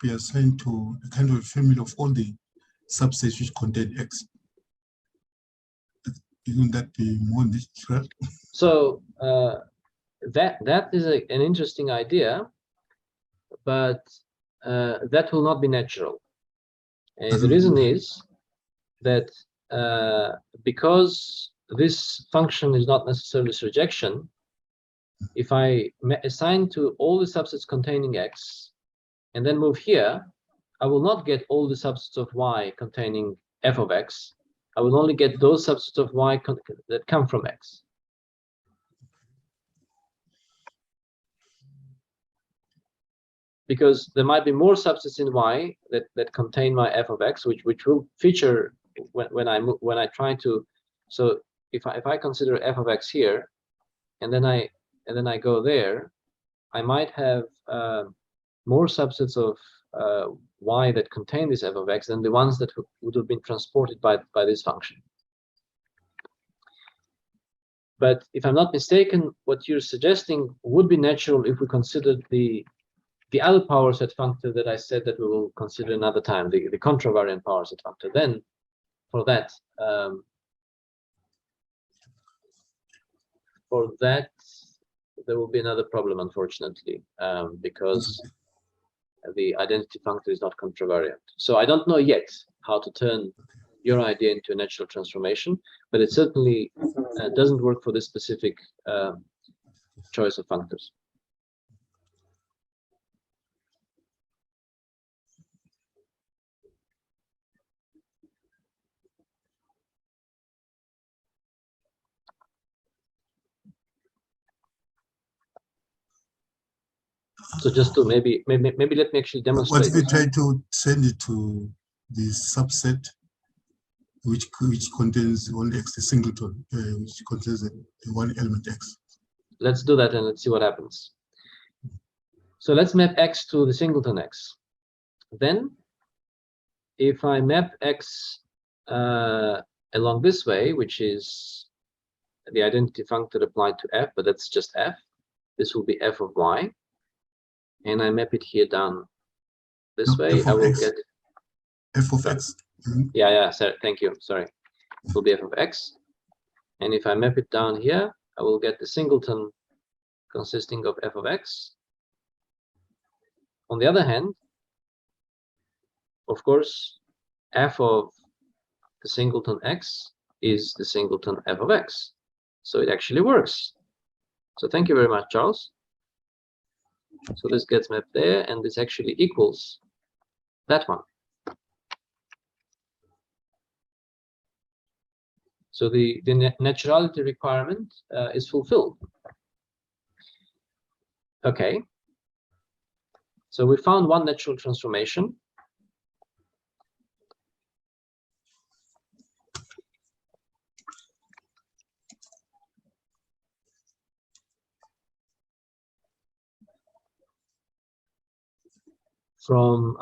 be assigned to a kind of a family of all the subsets which contain x. Wouldn't that be more natural? So that is an interesting idea, but that will not be natural. And the reason is that because this function is not necessarily surjection, if I assign to all the subsets containing x and then move here, I will not get all the subsets of y containing f of x. I will only get those subsets of y that come from x. Because there might be more subsets in y that contain my f of x, which will feature when I try to. So if I consider f of x here, and then I go there, I might have more subsets of y that contain this f of x than the ones that would have been transported by this function. But if I'm not mistaken, what you're suggesting would be natural if we considered the other power set functor that I said that we will consider another time, the contravariant power set functor. Then for that there will be another problem, unfortunately, because the identity functor is not contravariant. So I don't know yet how to turn your idea into a natural transformation, but it certainly doesn't work for this specific choice of functors. So just to maybe let me actually demonstrate. What if we try to send it to the subset which contains only x, the singleton, which contains the one element x? Let's do that and let's see what happens. So let's map x to the singleton x. Then, if I map x along this way, which is the identity functor applied to f, but that's just f. This will be f of y. And I map it here down this way, I will get f of x. Yeah, sir, thank you. Sorry. It will be f of x. And if I map it down here, I will get the singleton consisting of f of x. On the other hand, of course, f of the singleton x is the singleton f of x. So it actually works. So thank you very much, Charles. So this gets mapped there, and this actually equals that one. So the naturality requirement is fulfilled. Okay, So we found one natural transformation. From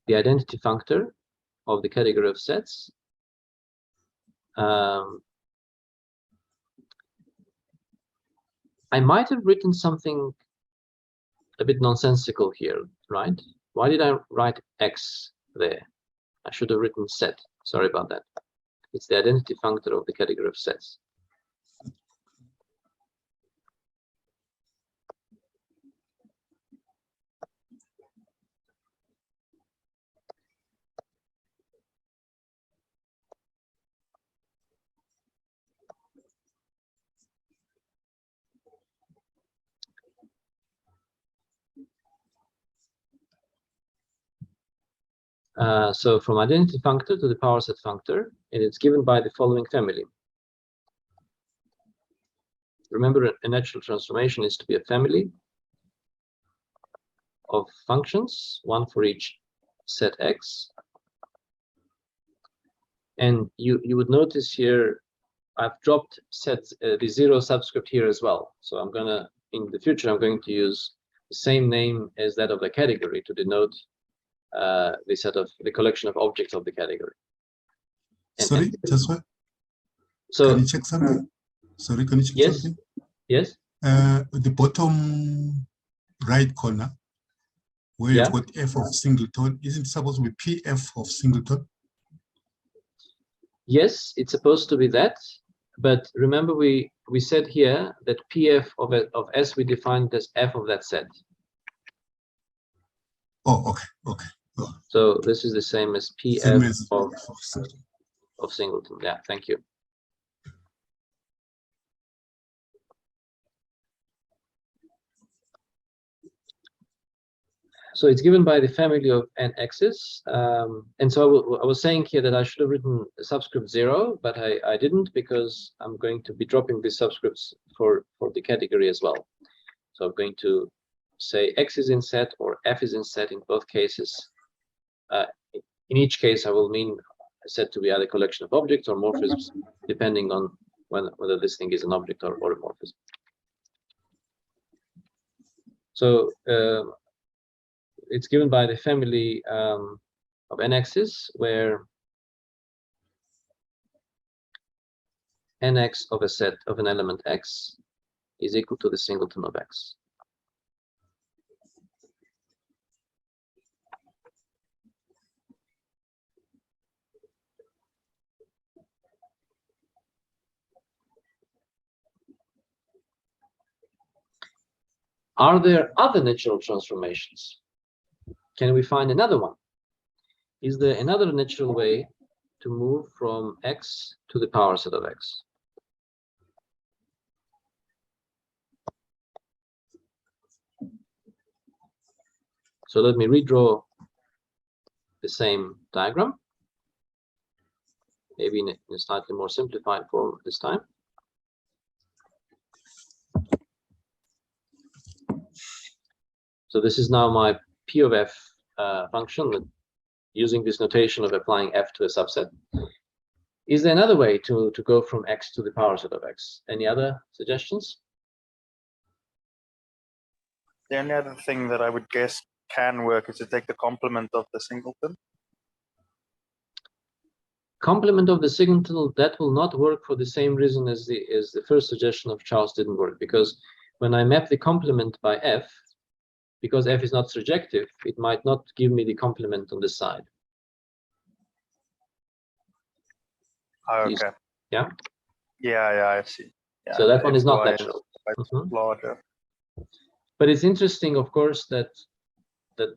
the identity functor of the category of sets. I might have written something a bit nonsensical here, right? Why did I write X there? I should have written set. Sorry about that. It's the identity functor of the category of sets. So from identity functor to the power set functor, and it's given by the following family. Remember, a natural transformation is to be a family of functions, one for each set X. And you would notice here, I've dropped the zero subscript here as well. So I'm gonna, in the future, I'm going to use the same name as that of the category to denote the collection of objects of the category. Sorry, just what? So can you check something? Sorry, can you check yes, something? yes. The bottom right corner, where you've got f of singleton, isn't it supposed to be pf of singleton? Yes, it's supposed to be that. But remember, we said here that pf of S we defined as f of that set. Oh, okay, okay. Oh. So this is the same as pf Same as of singleton. Yeah, thank you. So it's given by the family of n x's. And so I was saying here that I should have written subscript 0, but I didn't, because I'm going to be dropping the subscripts for the category as well. So I'm going to say X is in set or F is in set in both cases. In each case, I will mean a set to be either a collection of objects or morphisms, depending on whether this thing is an object or a morphism. So it's given by the family of nx's, where nx of a set of an element x is equal to the singleton of x. Are there other natural transformations? Can we find another one? Is there another natural way to move from x to the power set of x? So let me redraw the same diagram, maybe in a slightly more simplified form this time. So this is now my P of f function, using this notation of applying f to a subset. Is there another way to go from x to the power set of x? Any other suggestions? The only other thing that I would guess can work is to take the complement of the singleton. Complement of the singleton, that will not work for the same reason as the first suggestion of Charles didn't work, because when I map the complement by f, because f is not surjective, it might not give me the complement on this side. Oh, okay. Yeah? Yeah, I see. Yeah, so that one is not XY natural. Larger. But it's interesting, of course, that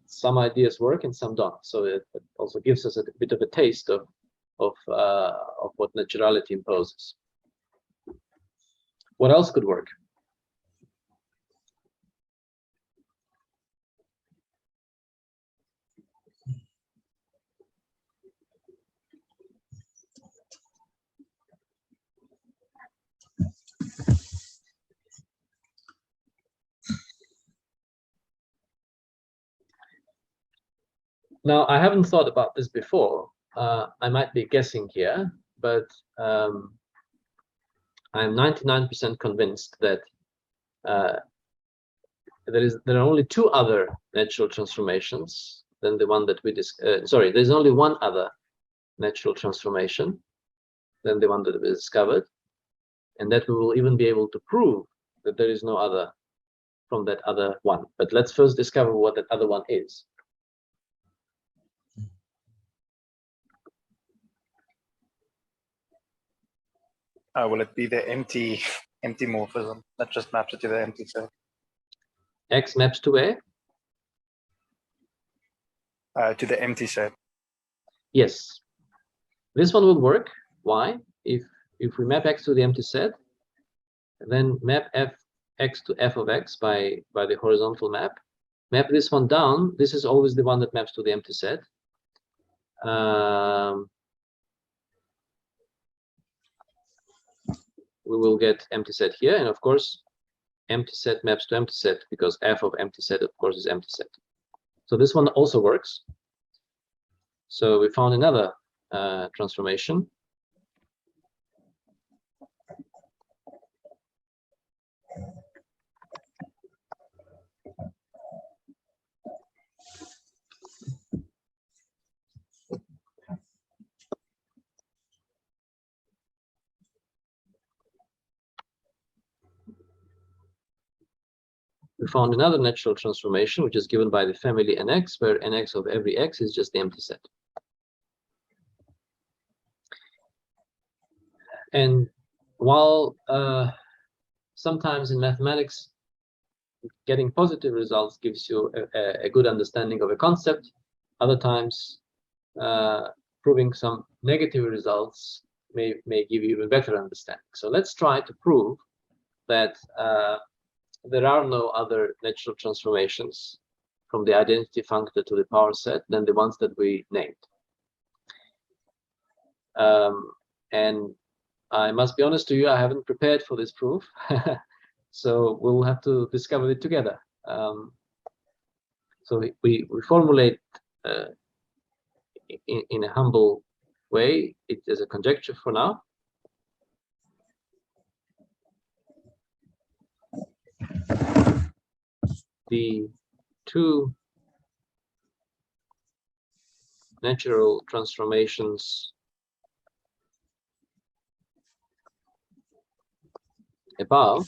some ideas work and some don't. So it also gives us a bit of a taste of what naturality imposes. What else could work? Now, I haven't thought about this before. I might be guessing here, but I'm 99% convinced that there are only two other natural transformations than the one that we sorry, there's only one other natural transformation than the one that we discovered, and that we will even be able to prove that there is no other from that other one. But let's first discover what that other one is. Will it be the empty morphism that just maps it to the empty set? X maps to where? To the empty set. Yes. This one will work. Why? If we map X to the empty set, then map X to f of X by the horizontal map. Map this one down. This is always the one that maps to the empty set. We will get empty set here, and of course, empty set maps to empty set because f of empty set, of course, is empty set. So this one also works. So we found another transformation. We found another natural transformation, which is given by the family nx, where nx of every x is just the empty set. And while sometimes in mathematics, getting positive results gives you a good understanding of a concept, other times proving some negative results may give you even better understanding. So let's try to prove that there are no other natural transformations from the identity functor to the power set than the ones that we named. And I must be honest to you, I haven't prepared for this proof. So we'll have to discover it together. So we formulate in a humble way. It is a conjecture for now. The two natural transformations above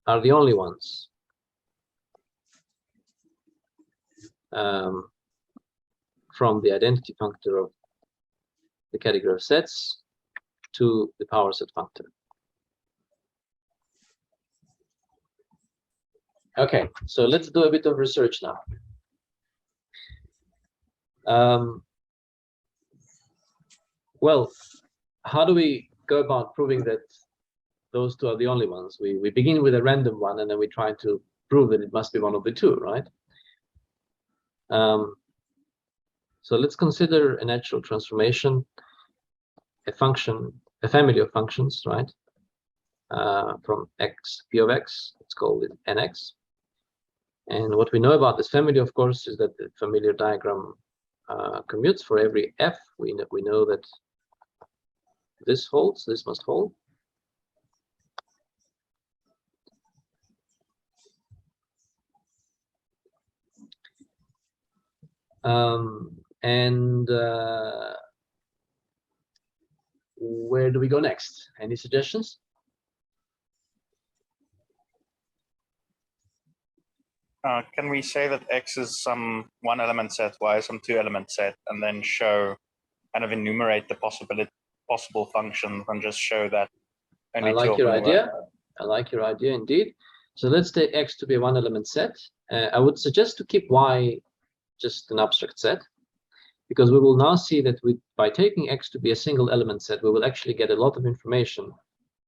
are the only ones from the identity functor of the category of sets to the power set functor. Okay, so let's do a bit of research now. Well, how do we go about proving that those two are the only ones? We begin with a random one, and then we try to prove that it must be one of the two, right? So let's consider a natural transformation, a function, a family of functions, right? From x, p of x, let's call it nx. And what we know about this family, of course, is that the familiar diagram commutes for every f. We know that this holds, this must hold. Where do we go next? Any suggestions? Can we say that X is some one element set, Y is some two element set, and then show, kind of enumerate the possible functions and just show that only I like two your of them idea. work? I like your idea indeed. So let's take X to be a one element set. I would suggest to keep Y just an abstract set, because we will now see that by taking X to be a single element set, we will actually get a lot of information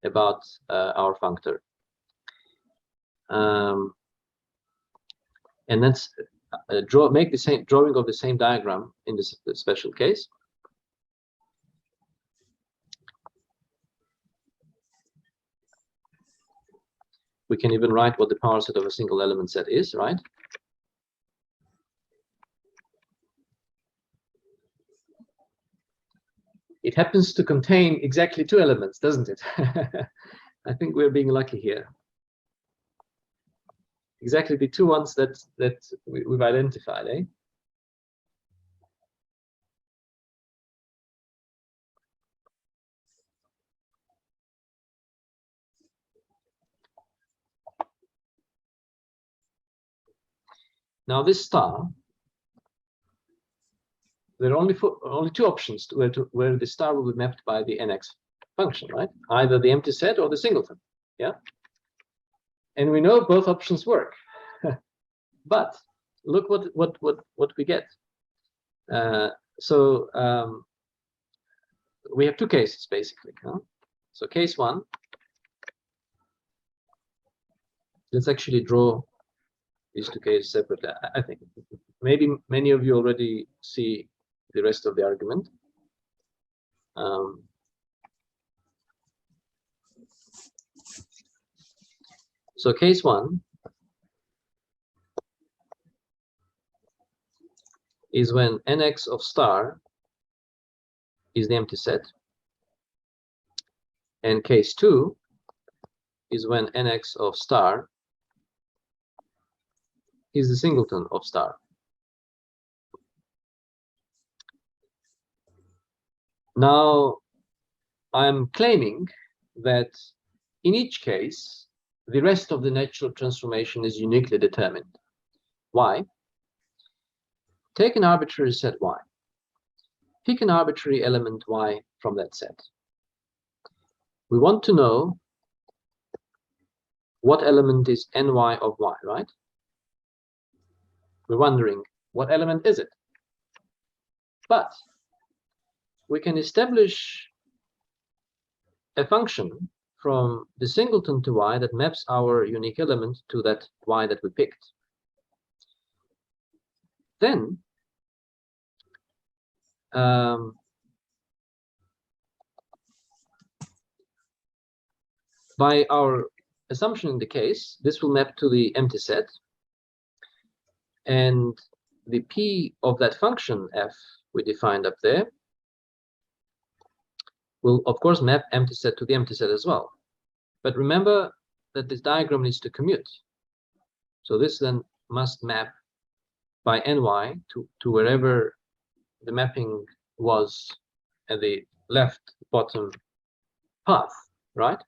about our functor. And let's make the same drawing of the same diagram in this special case. We can even write what the power set of a single element set is, right? It happens to contain exactly 2 elements, doesn't it? I think we're being lucky here. Exactly the 2 ones that we've identified, eh? Now this star, there are only 2 options where the star will be mapped by the NX function, right? Either the empty set or the singleton, yeah? And we know both options work. But look what we get. We have 2 cases basically, huh? So case 1, let's actually draw these 2 cases separately. I think maybe many of you already see the rest of the argument. So case 1 is when NX of star is the empty set, and case 2 is when NX of star is the singleton of star. Now, I'm claiming that in each case, the rest of the natural transformation is uniquely determined. Why? Take an arbitrary set Y. Pick an arbitrary element Y from that set. We want to know what element is ny of Y, right? We're wondering, what element is it? But we can establish a function from the singleton to Y that maps our unique element to that Y that we picked. Then, by our assumption in the case, this will map to the empty set, and the P of that function f we defined up there will of course map empty set to the empty set as well. But remember that this diagram needs to commute. So this then must map by ny to wherever the mapping was at the left bottom path, right?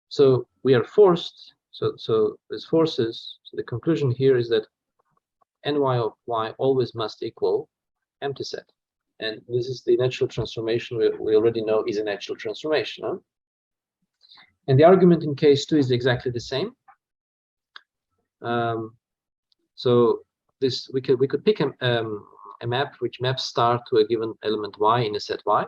So we are forced, so this forces, so the conclusion here is that ny of Y always must equal empty set. And this is the natural transformation we already know is a natural transformation. Huh? And the argument in case 2 is exactly the same. So this we could pick a map which maps star to a given element Y in a set Y,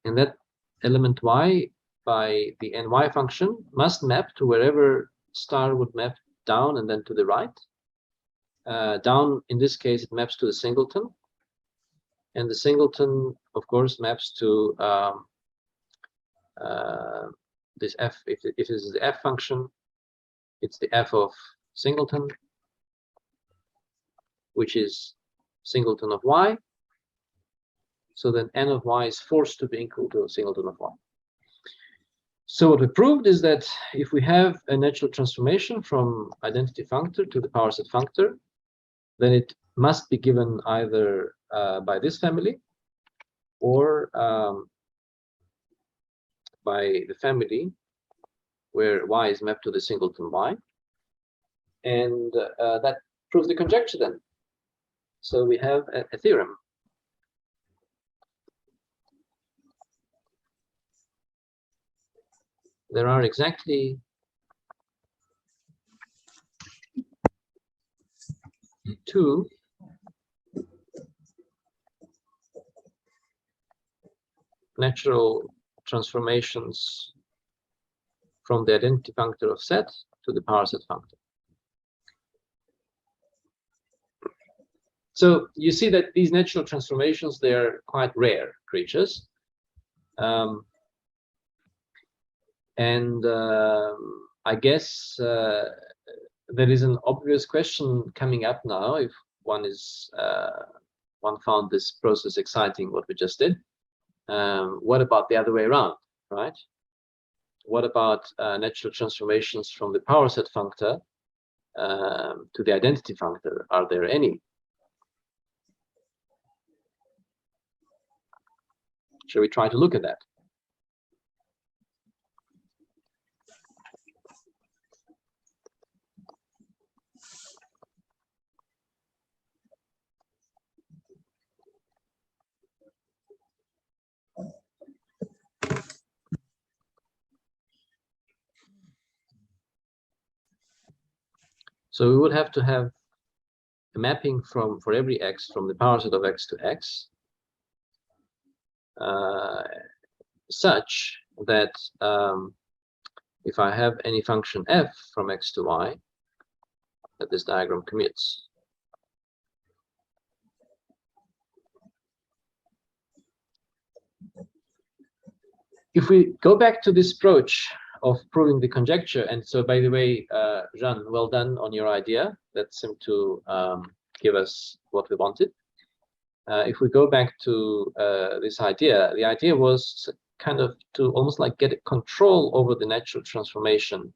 and that element Y by the ny function must map to wherever star would map down and then to the right. Down, in this case, it maps to the singleton, and the singleton, of course, maps to this f. If this is the f function, it's the f of singleton, which is singleton of Y. So then n of Y is forced to be equal to singleton of Y. So what we proved is that if we have a natural transformation from identity functor to the power set functor, then it must be given either by this family or by the family where Y is mapped to the singleton Y. And that proves the conjecture then. So we have a theorem. There are exactly 2 natural transformations from the identity functor of set to the power set functor. So you see that these natural transformations, they're quite rare creatures. I guess there is an obvious question coming up now if one is one found this process exciting, what we just did. What about the other way around, right? What about natural transformations from the power set functor to the identity functor? Are there any? Shall we try to look at that? So we would have to have a mapping for every x from the power set of x to x, such that if I have any function f from x to y, that this diagram commutes. If we go back to this approach of proving the conjecture, and so by the way, Jean, well done on your idea. That seemed to give us what we wanted. If we go back to this idea, the idea was kind of to almost like get a control over the natural transformation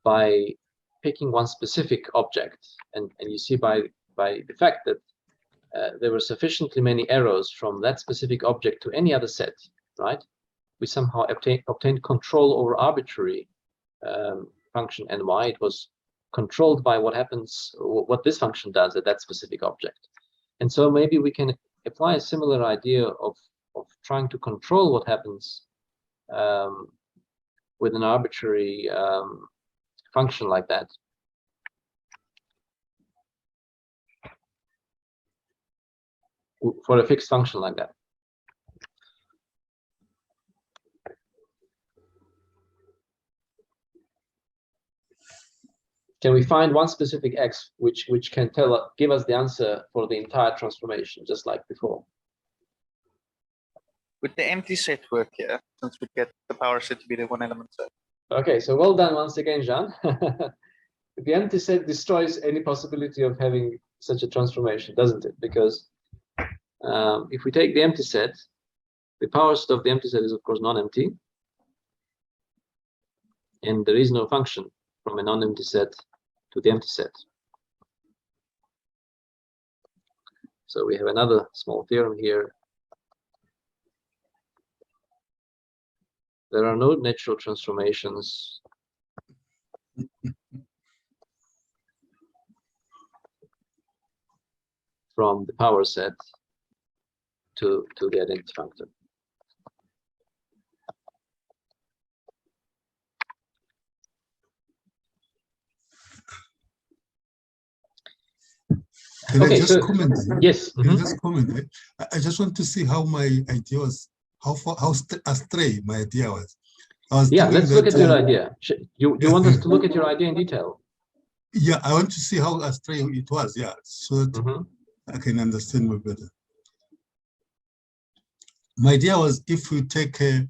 by picking one specific object. And you see by the fact that there were sufficiently many arrows from that specific object to any other set, right? We somehow obtained control over arbitrary function ny. It was controlled by what happens, what this function does at that specific object. And so maybe we can apply a similar idea of trying to control what happens with an arbitrary function like that. For a fixed function like that. Can we find one specific x which can give us the answer for the entire transformation, just like before? Would the empty set work here, since we get the power set to be the one element set? Okay, so well done once again, Jean. The empty set destroys any possibility of having such a transformation, doesn't it? Because if we take the empty set, the power set of the empty set is of course non-empty, and there is no function from a non-empty set to the empty set. So we have another small theorem here. There are no natural transformations from the power set to the identity functor. Can Okay, I just so, comment? yes. Can I just comment? I just want to see how my idea was, how astray my idea was. Yeah, let's look at your idea. You want us to look at your idea in detail? Yeah, I want to see how astray it was. Yeah, so that I can understand more better. My idea was if we take a.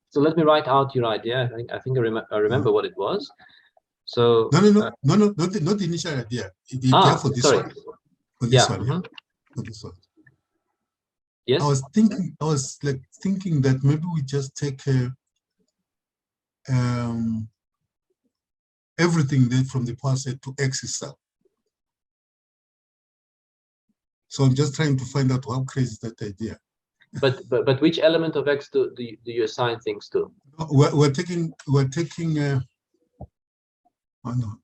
So let me write out your idea. I think I remember what it was. So No, not the initial idea. The idea for this one. For this one, yeah. For this one. Yes. I was thinking that maybe we just take everything then from the power set to X itself. So I'm just trying to find out how crazy is that idea. But which element of X do you assign things to? We're taking oh no.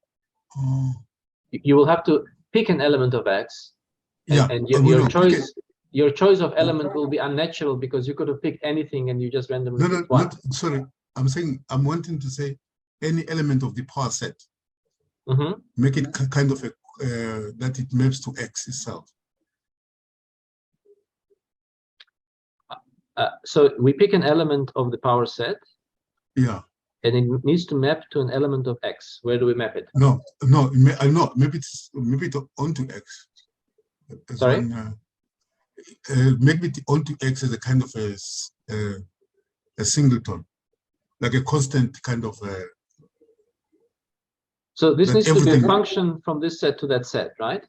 Oh. You will have to pick an element of X, and your choice of element will be unnatural because you could have picked anything and you just randomly picked one. Sorry, I'm wanting to say any element of the power set. Make it kind of that it maps to X itself. So we pick an element of the power set. Yeah. And it needs to map to an element of X. Where do we map it? No. Maybe it onto X. Sorry. Maybe it onto X as a kind of a singleton, like a constant kind of. So this needs to be a function from this set to that set, right?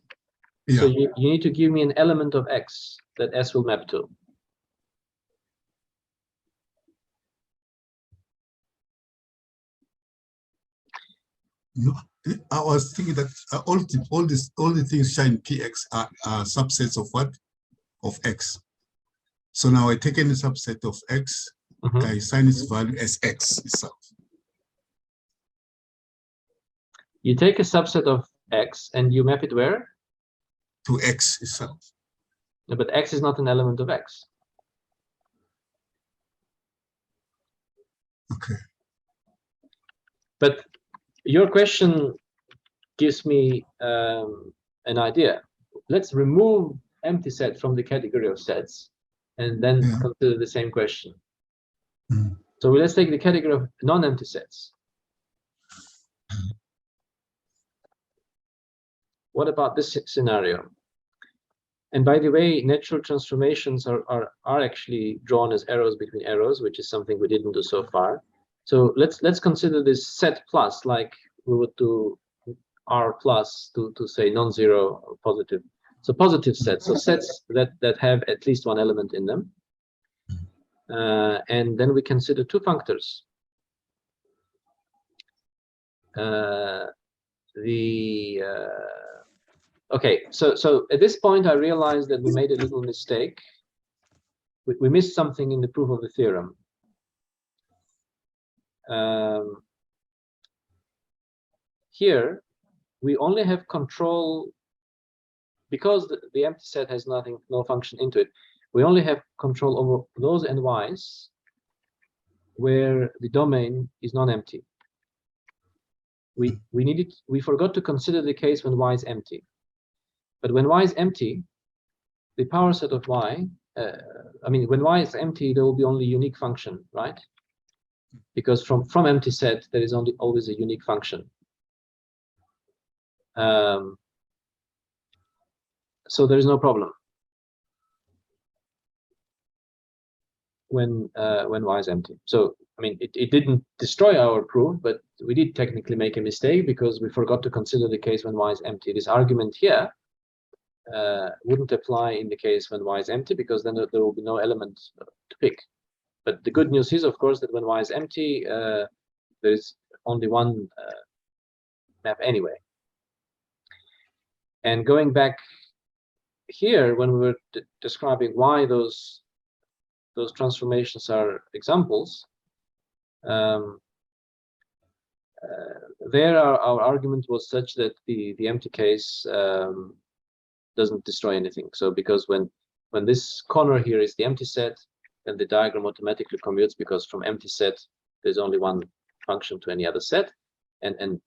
Yeah. So you need to give me an element of X that S will map to. No, I was thinking that all the things shine Px are subsets of what? Of X. So now I take any subset of X, I assign its value as X itself. You take a subset of X and you map it where? To X itself. No, but X is not an element of X. Okay. But your question gives me an idea. Let's remove empty set from the category of sets and then consider the same question. So let's take the category of non-empty sets. What about this scenario? And by the way, natural transformations are actually drawn as arrows between arrows, which is something we didn't do so far. So let's consider this set plus, like we would do R plus to say non-zero or positive. So positive sets, so sets that have at least one element in them. And then we consider two functors. Okay, so at this point I realized that we made a little mistake. We missed something in the proof of the theorem. Here we only have control because the empty set has no function into it. We only have control over those ny's where the domain is non-empty. We forgot to consider the case when y is empty. But when y is empty, the power set of y, when y is empty, there will be only unique function, right? Because from empty set, there is always a unique function. So there is no problem when y is empty. So it didn't destroy our proof, but we did technically make a mistake because we forgot to consider the case when y is empty. This argument here wouldn't apply in the case when y is empty because then there will be no element to pick. But the good news is, of course, that when y is empty, there is only one map anyway. And going back here, when we were describing why those transformations are examples, there our argument was such that the empty case doesn't destroy anything. So because when this corner here is the empty set, then the diagram automatically commutes because from empty set there's only one function to any other set, and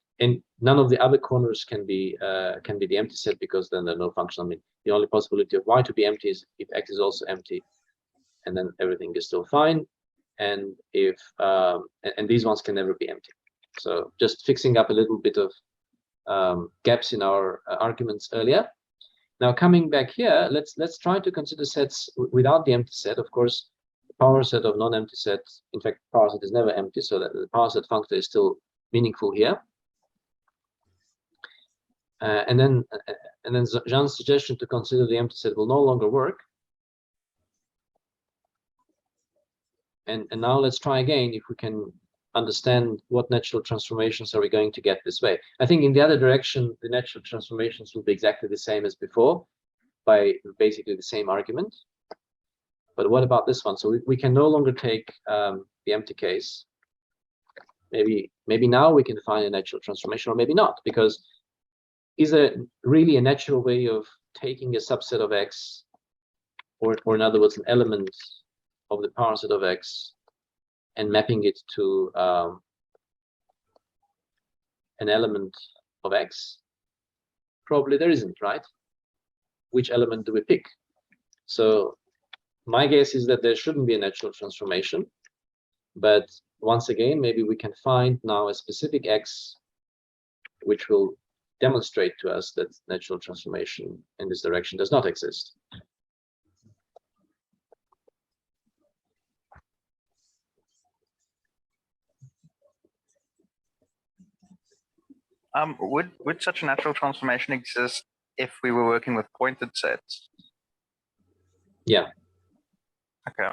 none of the other corners can be the empty set because then there's no function. The only possibility of y to be empty is if x is also empty, and then everything is still fine. And if and these ones can never be empty. So just fixing up a little bit of gaps in our arguments earlier. Now coming back here, let's try to consider sets without the empty set. Of course, the power set of non-empty sets, in fact, power set is never empty, so that the power set functor is still meaningful here. And then Jean's suggestion to consider the empty set will no longer work. And now let's try again if we can understand what natural transformations are we going to get this way. I think in the other direction, the natural transformations will be exactly the same as before by basically the same argument. But what about this one? So we can no longer take the empty case. Maybe now we can find a natural transformation, or maybe not, because is there really a natural way of taking a subset of X, or in other words, an element of the power set of X, and mapping it to an element of X? Probably there isn't, right? Which element do we pick? So my guess is that there shouldn't be a natural transformation, but once again, maybe we can find now a specific X which will demonstrate to us that natural transformation in this direction does not exist. Would such a natural transformation exist if we were working with pointed sets? Yeah. Okay.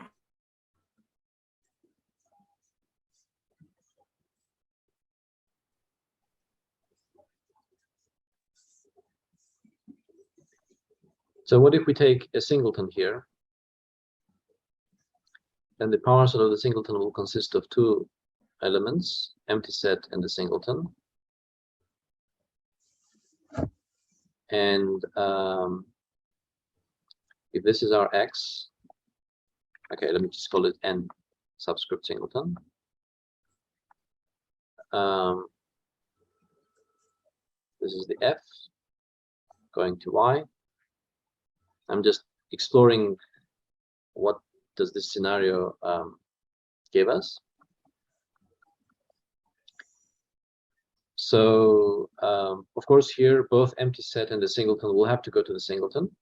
So what if we take a singleton here? Then the parcel of the singleton will consist of two elements, empty set and the singleton. And if this is our x, okay, let me just call it n subscript singleton. This is the f going to y. I'm just exploring what does this scenario give us. So, of course, here both empty set and the singleton will have to go to the singleton.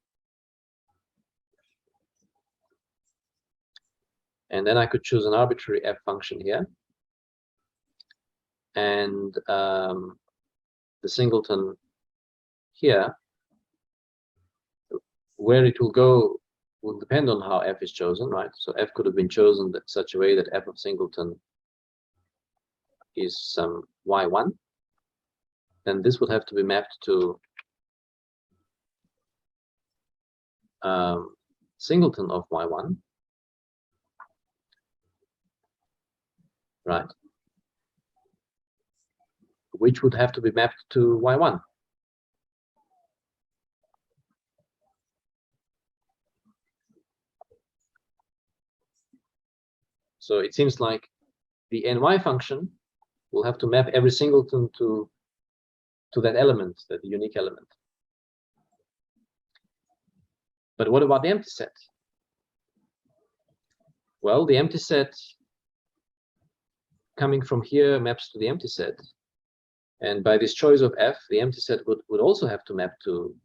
And then I could choose an arbitrary f function here. And the singleton here, where it will go will depend on how f is chosen, right? So f could have been chosen in such a way that f of singleton is some y1. Then this would have to be mapped to singleton of y1, right? Which would have to be mapped to y1. So it seems like the ny function will have to map every singleton to that element, that unique element. But what about the empty set? Well, the empty set coming from here maps to the empty set. And by this choice of f, the empty set would also have to map to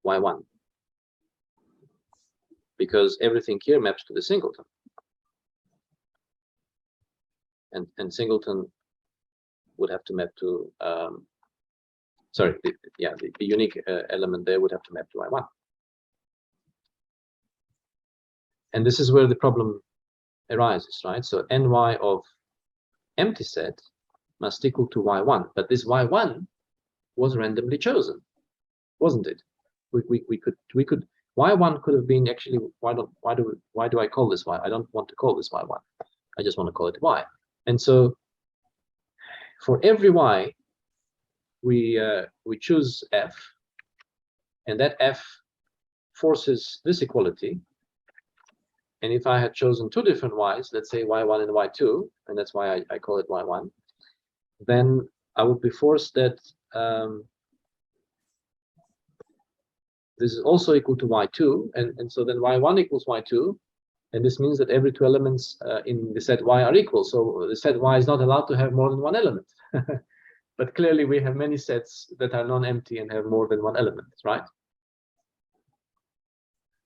y1. Because everything here maps to the singleton. And singleton would have to map to, the unique element there would have to map to y1. And this is where the problem arises, right? So ny of empty set must equal to y1, but this y1 was randomly chosen, wasn't it? We could y1 could have been actually why do I call this y? I don't want to call this y1. I just want to call it y. And so for every y, we choose f, and that f forces this equality. And if I had chosen two different y's, let's say y1 and y2, and that's why I call it y1, then I would be forced that this is also equal to y2, and so then y1 equals y2, and this means that every two elements in the set y are equal. So the set y is not allowed to have more than one element. But clearly we have many sets that are non-empty and have more than one element, right?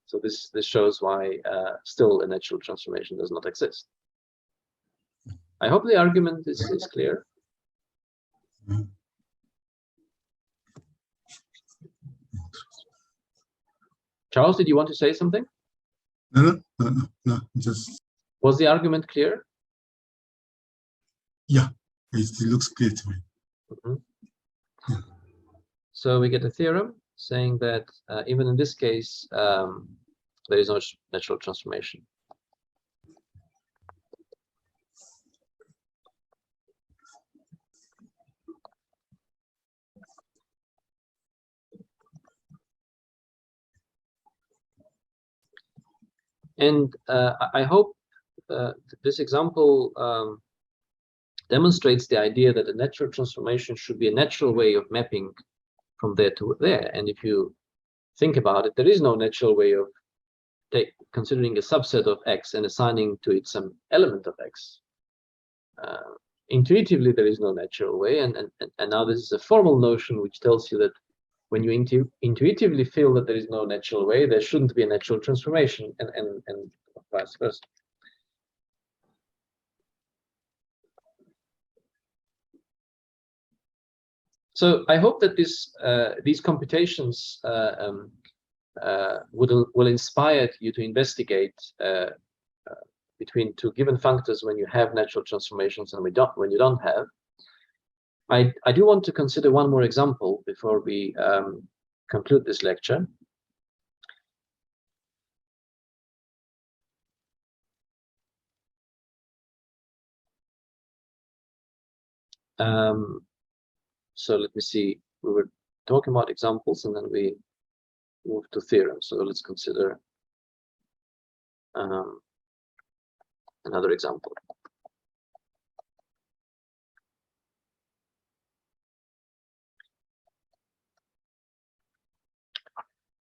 So this shows why still a natural transformation does not exist. I hope the argument is clear. Charles, did you want to say something? No, just. Was the argument clear? Yeah, it looks clear to me. Mm-hmm. Yeah. So we get a theorem saying that even in this case, there is no natural transformation. And I hope this example demonstrates the idea that a natural transformation should be a natural way of mapping from there to there. And if you think about it, there is no natural way of considering a subset of x and assigning to it some element of x. Intuitively, there is no natural way. And now this is a formal notion which tells you that when you intuitively feel that there is no natural way, there shouldn't be a natural transformation, and vice versa. So I hope that these computations will inspire you to investigate between two given functors when you have natural transformations and when you don't have. I do want to consider one more example before we conclude this lecture. So let me see, we were talking about examples and then we moved to theorems. So let's consider another example.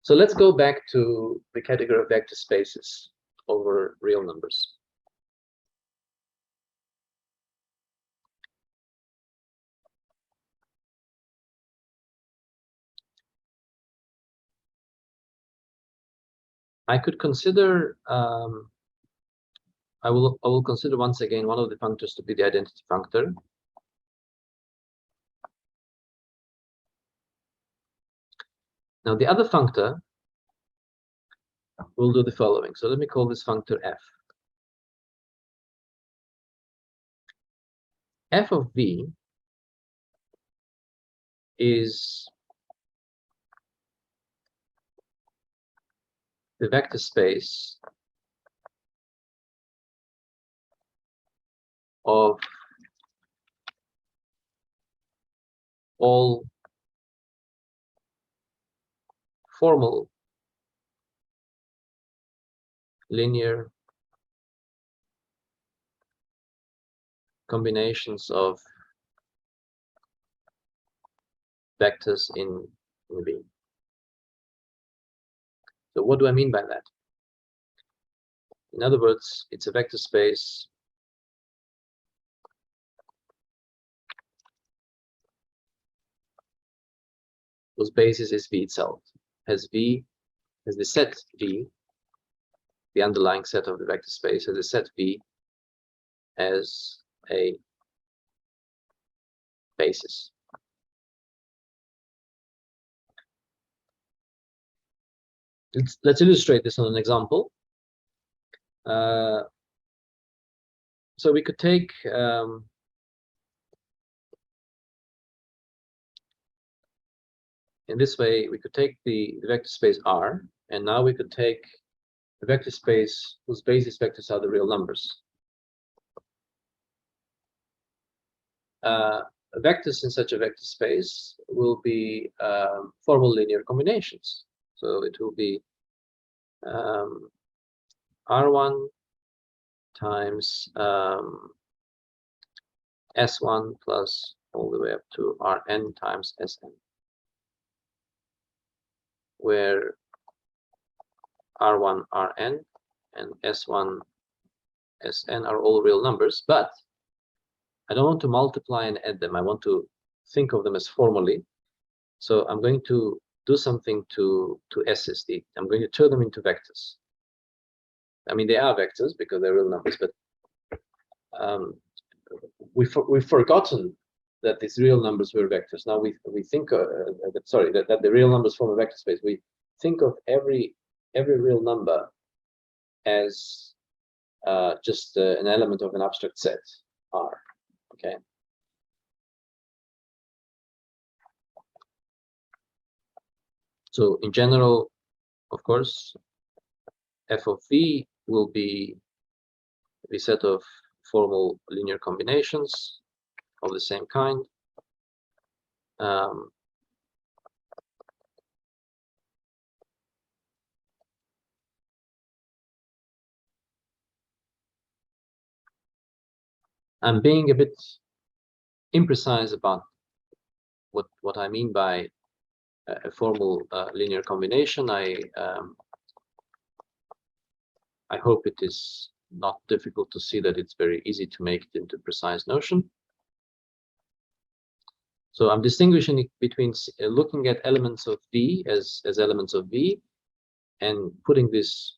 So let's go back to the category of vector spaces over real numbers. I could consider, I will consider once again one of the functors to be the identity functor. Now the other functor will do the following. So let me call this functor f. F of v is the vector space of all formal linear combinations of vectors in V. So what do I mean by that? In other words, it's a vector space whose basis is V itself. Has the set V, the underlying set of the vector space, has a set V as a basis. Let's illustrate this on an example. So we could take in this way, we could take the vector space R, and now we could take the vector space whose basis vectors are the real numbers. Vectors in such a vector space will be formal linear combinations. So it will be R1 times S1 plus all the way up to Rn times Sn, where R1, Rn, and S1, Sn are all real numbers, but I don't want to multiply and add them. I want to think of them as formally. So I'm going to do something to S's. I'm going to turn them into vectors. I mean, they are vectors because they're real numbers, but we've forgotten that these real numbers were vectors. Now we think that the real numbers form a vector space. We think of every real number as just an element of an abstract set R. Okay. So in general, of course, f of v will be the set of formal linear combinations of the same kind. I'm being a bit imprecise about what I mean by a formal linear combination. I hope it is not difficult to see that it's very easy to make it into precise notion. So I'm distinguishing between looking at elements of V as elements of V and putting this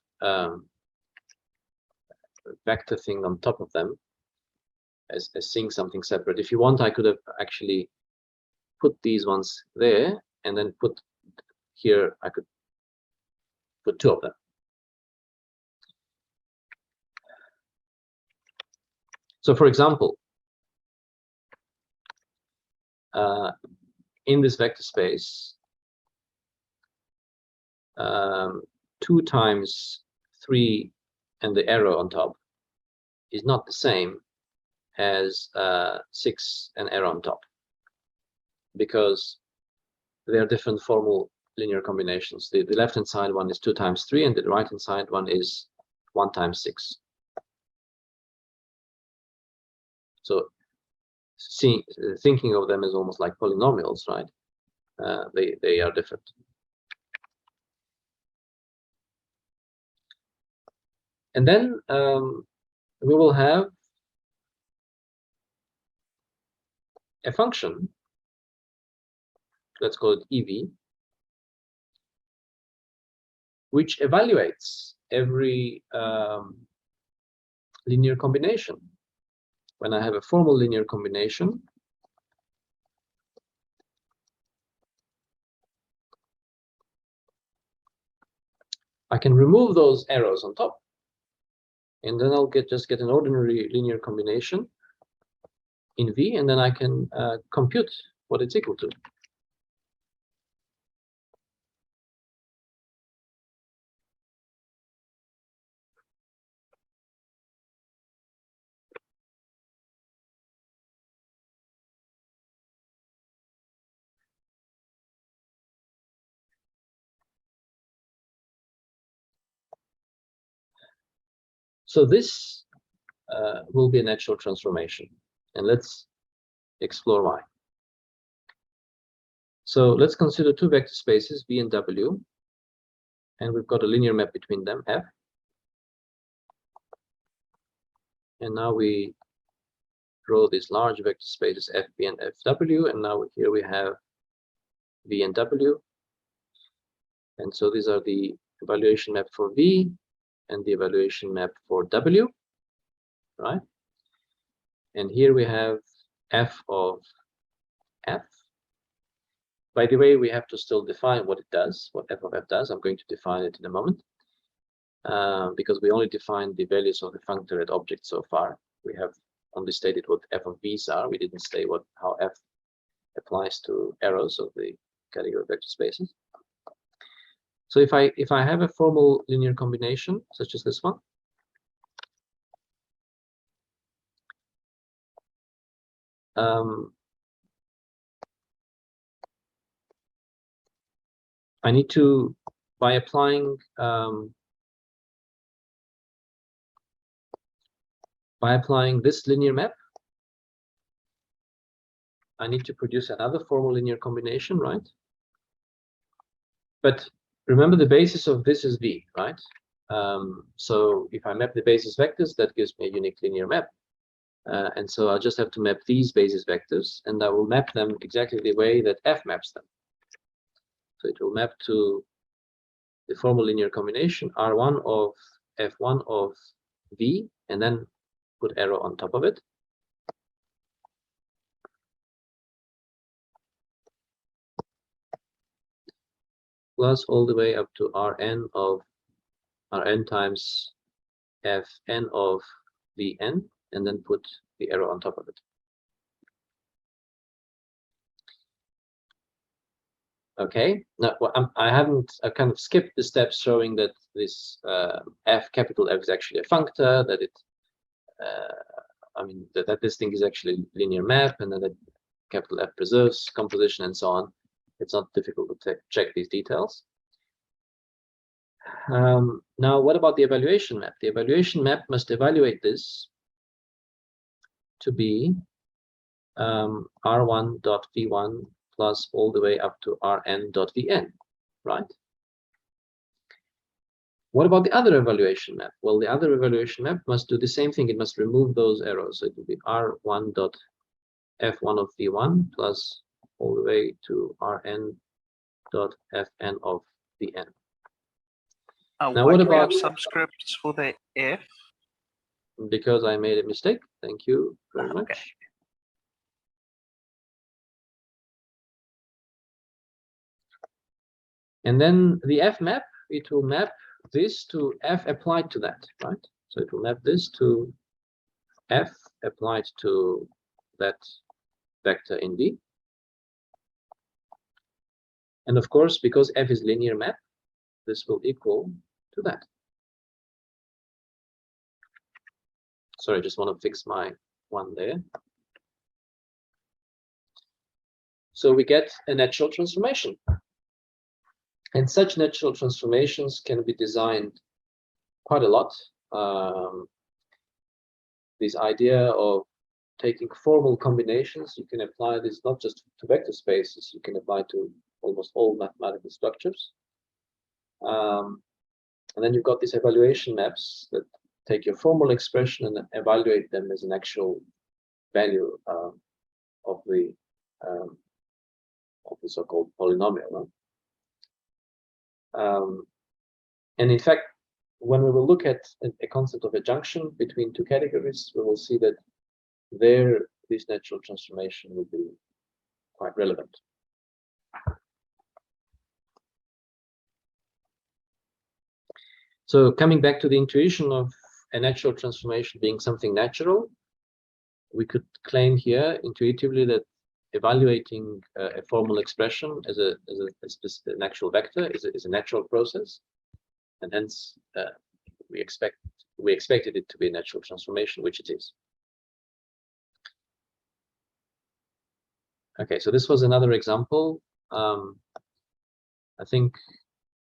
vector thing on top of them as seeing something separate. If you want, I could have actually put these ones there, and then put here, I could put 2 of them. So for example, in this vector space, 2 times 3 and the arrow on top is not the same as 6 and arrow on top, because they are different formal linear combinations. The left-hand side one is 2 times 3, and the right-hand side one is 1 times 6. So thinking of them as almost like polynomials, right? They are different. And then we will have a function, let's call it EV, which evaluates every linear combination. When I have a formal linear combination, I can remove those arrows on top, and then I'll just get an ordinary linear combination in V, and then I can compute what it's equal to. So this will be a natural transformation, and let's explore why. So let's consider 2 vector spaces, V and W, and we've got a linear map between them, F. And now we draw these large vector spaces, FB and FW, and now here we have V and W. And so these are the evaluation map for V and the evaluation map for W, right? And here we have F of F. By the way, we have to still define what it does, what F of F does. I'm going to define it in a moment, because we only defined the values of the functor at object so far. We have only stated what F of V's are. We didn't say how F applies to arrows of the category vector spaces. So if I have a formal linear combination such as this one, I need to, by applying this linear map, I need to produce another formal linear combination, right? But remember, the basis of this is V, right? So if I map the basis vectors, that gives me a unique linear map. And so I'll just have to map these basis vectors, and I will map them exactly the way that F maps them. So it will map to the formal linear combination R1 of F1 of V, and then put arrow on top of it. Plus all the way up to Rn times Fn of Vn, and then put the arrow on top of it. Okay, now I kind of skipped the steps showing that this capital F is actually a functor, that it, that this thing is actually linear map, and then that capital F preserves composition and so on. It's not difficult to check these details. Now, what about the evaluation map? The evaluation map must evaluate this to be R1.V1 plus all the way up to Rn.Vn, right? What about the other evaluation map? Well, the other evaluation map must do the same thing. It must remove those arrows. So it will be R1.F1 of V1 plus all the way to Rn.Fn of Vn. Now, what about subscripts for the F? Because I made a mistake. Thank you very much. And then the F map, it will map this to F applied to that, right? So it will map this to F applied to that vector in D. And of course, because F is linear map, this will equal to that. Sorry, I just want to fix my one there. So we get a natural transformation. And such natural transformations can be designed quite a lot. This idea of taking formal combinations, you can apply this not just to vector spaces, you can apply to almost all mathematical structures. And then you've got these evaluation maps that take your formal expression and evaluate them as an actual value of the so-called polynomial. And in fact, when we will look at a concept of a junction between two categories, we will see that there this natural transformation will be quite relevant. So coming back to the intuition of a natural transformation being something natural, we could claim here intuitively that evaluating a formal expression as an actual vector is a natural process, and hence we expected it to be a natural transformation, which it is. Okay, so this was another example. I think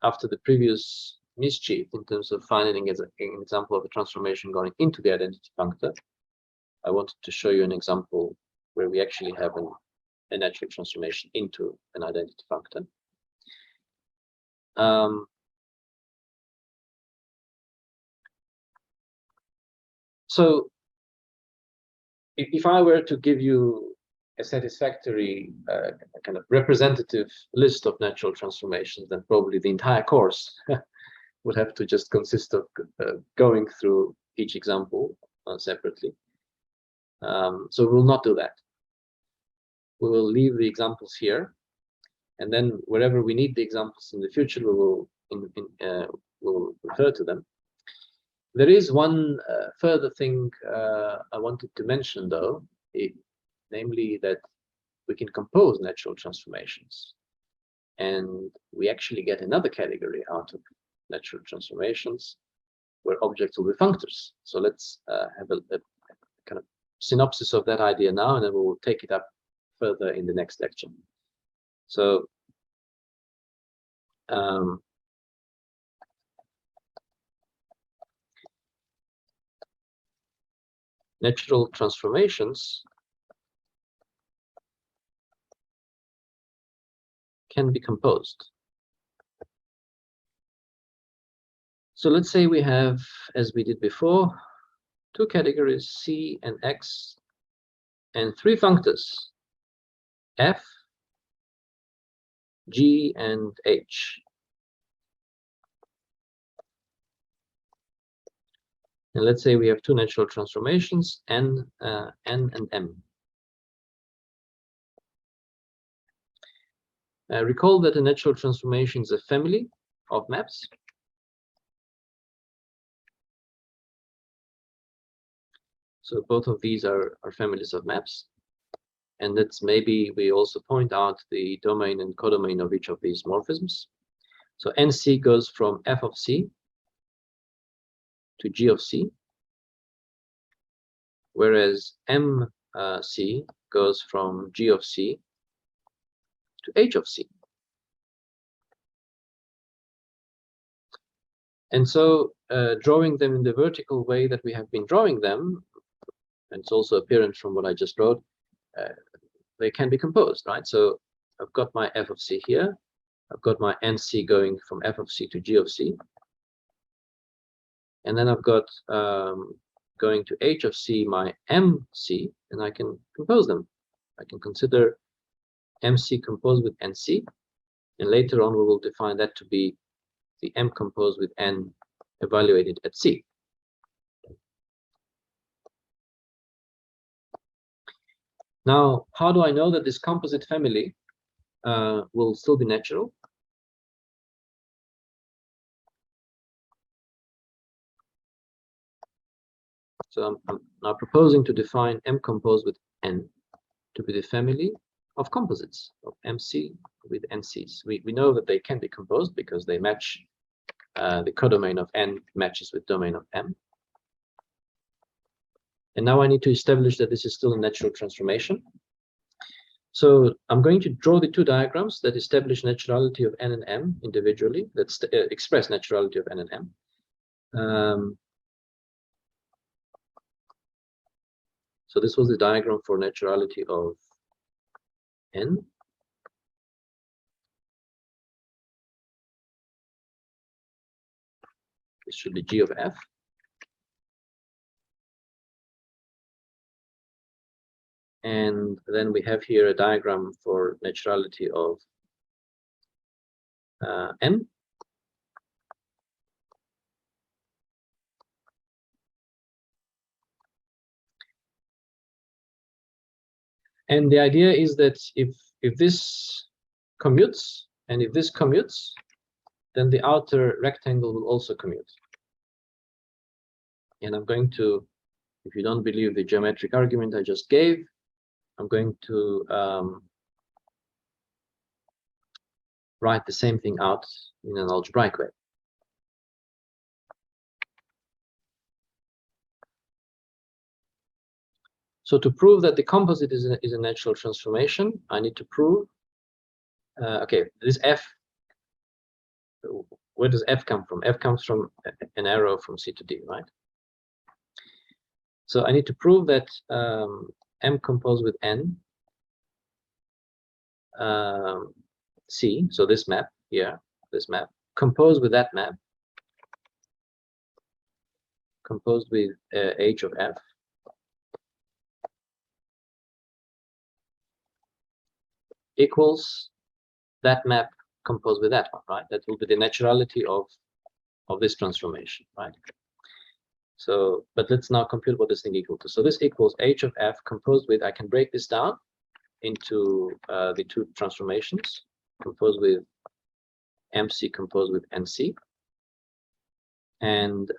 after the previous mischief in terms of finding as an example of a transformation going into the identity functor, I wanted to show you an example where we actually have a natural transformation into an identity functor. So if I were to give you a satisfactory kind of representative list of natural transformations, then probably the entire course would have to just consist of going through each example separately. So we will not do that. We will leave the examples here, and then wherever we need the examples in the future, we will refer to them. There is one further thing I wanted to mention, though, namely that we can compose natural transformations, and we actually get another category out of natural transformations where objects will be functors. So let's have a kind of synopsis of that idea now, and then we will take it up further in the next lecture. So natural transformations can be composed. So let's say we have, as we did before, two categories, C and X, and three functors, F, G, and H. And let's say we have two natural transformations, N and M. Recall that a natural transformation is a family of maps. So both of these are families of maps. And that's maybe we also point out the domain and codomain of each of these morphisms. So NC goes from F of C to G of C, whereas MC goes from G of C to H of C. And so drawing them in the vertical way that we have been drawing them, and it's also apparent from what I just wrote, they can be composed, right? So I've got my F of C here, I've got my NC going from F of C to G of C, and then I've got going to H of C my MC, and I can compose them. I can consider MC composed with NC, and later on we will define that to be the M composed with N evaluated at C. Now, how do I know that this composite family will still be natural? So I'm now proposing to define M composed with N to be the family of composites of MC with NCs. We know that they can be composed because they match, the codomain of N matches with domain of M. And now I need to establish that this is still a natural transformation. So I'm going to draw the two diagrams that establish naturality of N and M individually, that express naturality of N and M. So this was the diagram for naturality of N. This should be G of F. And then we have here a diagram for naturality of M. And the idea is that if this commutes, and if this commutes, then the outer rectangle will also commute. And I'm going to, if you don't believe the geometric argument I just gave, I'm going to write the same thing out in an algebraic way. So to prove that the composite is a natural transformation, I need to prove, okay, this F, where does F come from? F comes from an arrow from C to D, right? So I need to prove that M composed with N, C, so this map here, this map, composed with that map, composed with H of F, equals that map composed with that one, right? That will be the naturality of this transformation, right? So, but let's now compute what this thing equal to. So this equals H of F composed with, I can break this down into the two transformations, composed with MC composed with NC. And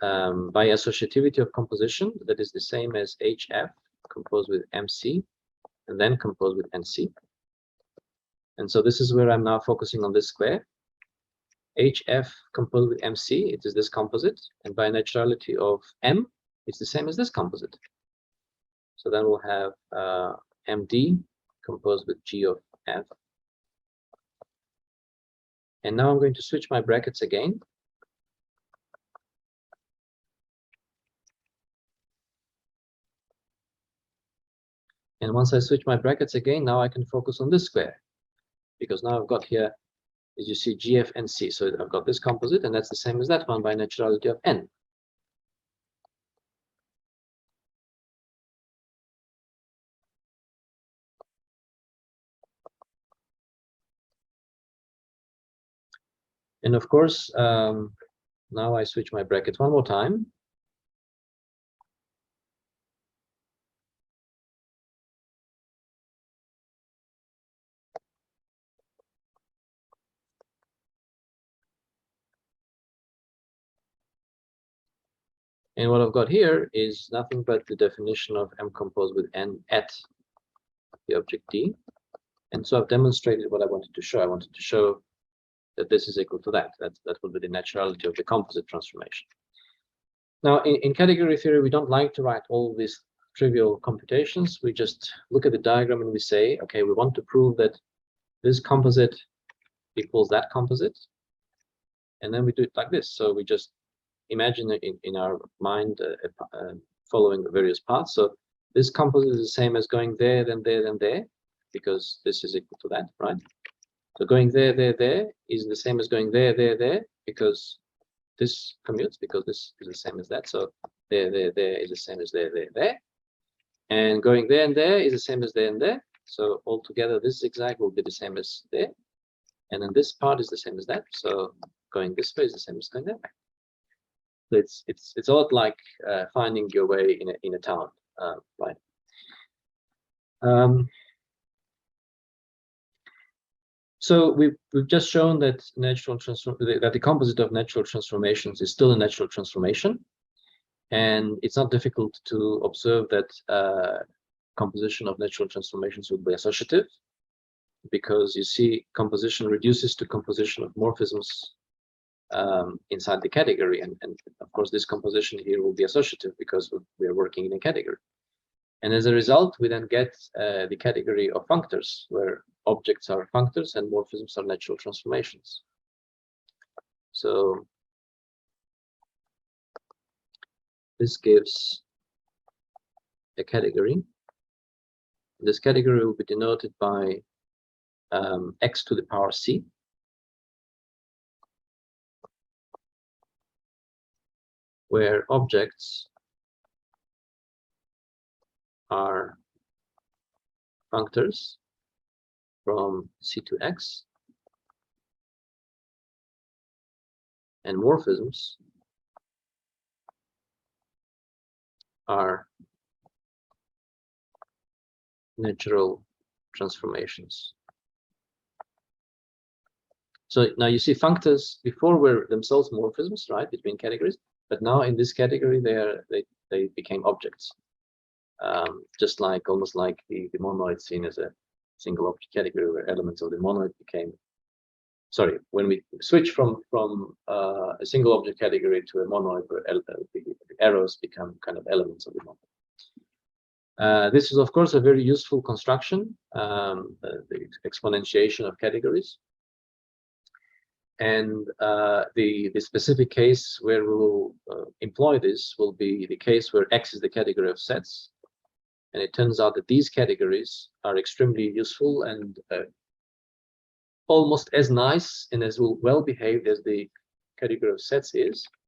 by associativity of composition, that is the same as HF composed with MC and then composed with NC. And so this is where I'm now focusing on this square. HF composed with MC, it is this composite, and by naturality of M, it's the same as this composite. So then we'll have MD composed with G of F. And now I'm going to switch my brackets again. And once I switch my brackets again, now I can focus on this square, because now I've got here, as you see, GF and C. So I've got this composite, and that's the same as that one by naturality of N. And of course, now I switch my brackets one more time. And what I've got here is nothing but the definition of M composed with N at the object D. And so I've demonstrated what I wanted to show. I wanted to show that this is equal to that. That would be the naturality of the composite transformation. Now, in category theory, we don't like to write all these trivial computations. We just look at the diagram and we say, okay, we want to prove that this composite equals that composite. And then we do it like this. So we just imagine in our mind following various paths. So this composite is the same as going there, then there, then there, because this is equal to that, right? So going there, there, there is the same as going there, there, there, because this commutes, because this is the same as that. So there, there, there is the same as there, there, there. And going there and there is the same as there and there. So altogether, this zigzag will be the same as there. And then this part is the same as that. So going this way is the same as going that way. So it's a lot like finding your way in a town, right? So we've just shown that that the composite of natural transformations is still a natural transformation, And it's not difficult to observe that composition of natural transformations would be associative, because you see composition reduces to composition of morphisms inside the category, and of course this composition here will be associative because we are working in a category. And as a result, we then get the category of functors, where objects are functors and morphisms are natural transformations. So this gives a category. This category will be denoted by x to the power c, where objects are functors from c to x, and morphisms are natural transformations. So now you see functors before were themselves morphisms, right, between categories, but now in this category they became objects. Just like almost like the monoid seen as a single object category, where elements of the monoid became, sorry, when we switch from a single object category to a monoid, where the arrows become kind of elements of the monoid. This is of course a very useful construction, the exponentiation of categories. And the specific case where we will employ this will be the case where X is the category of sets. And it turns out that these categories are extremely useful and almost as nice and as well behaved as the category of sets is.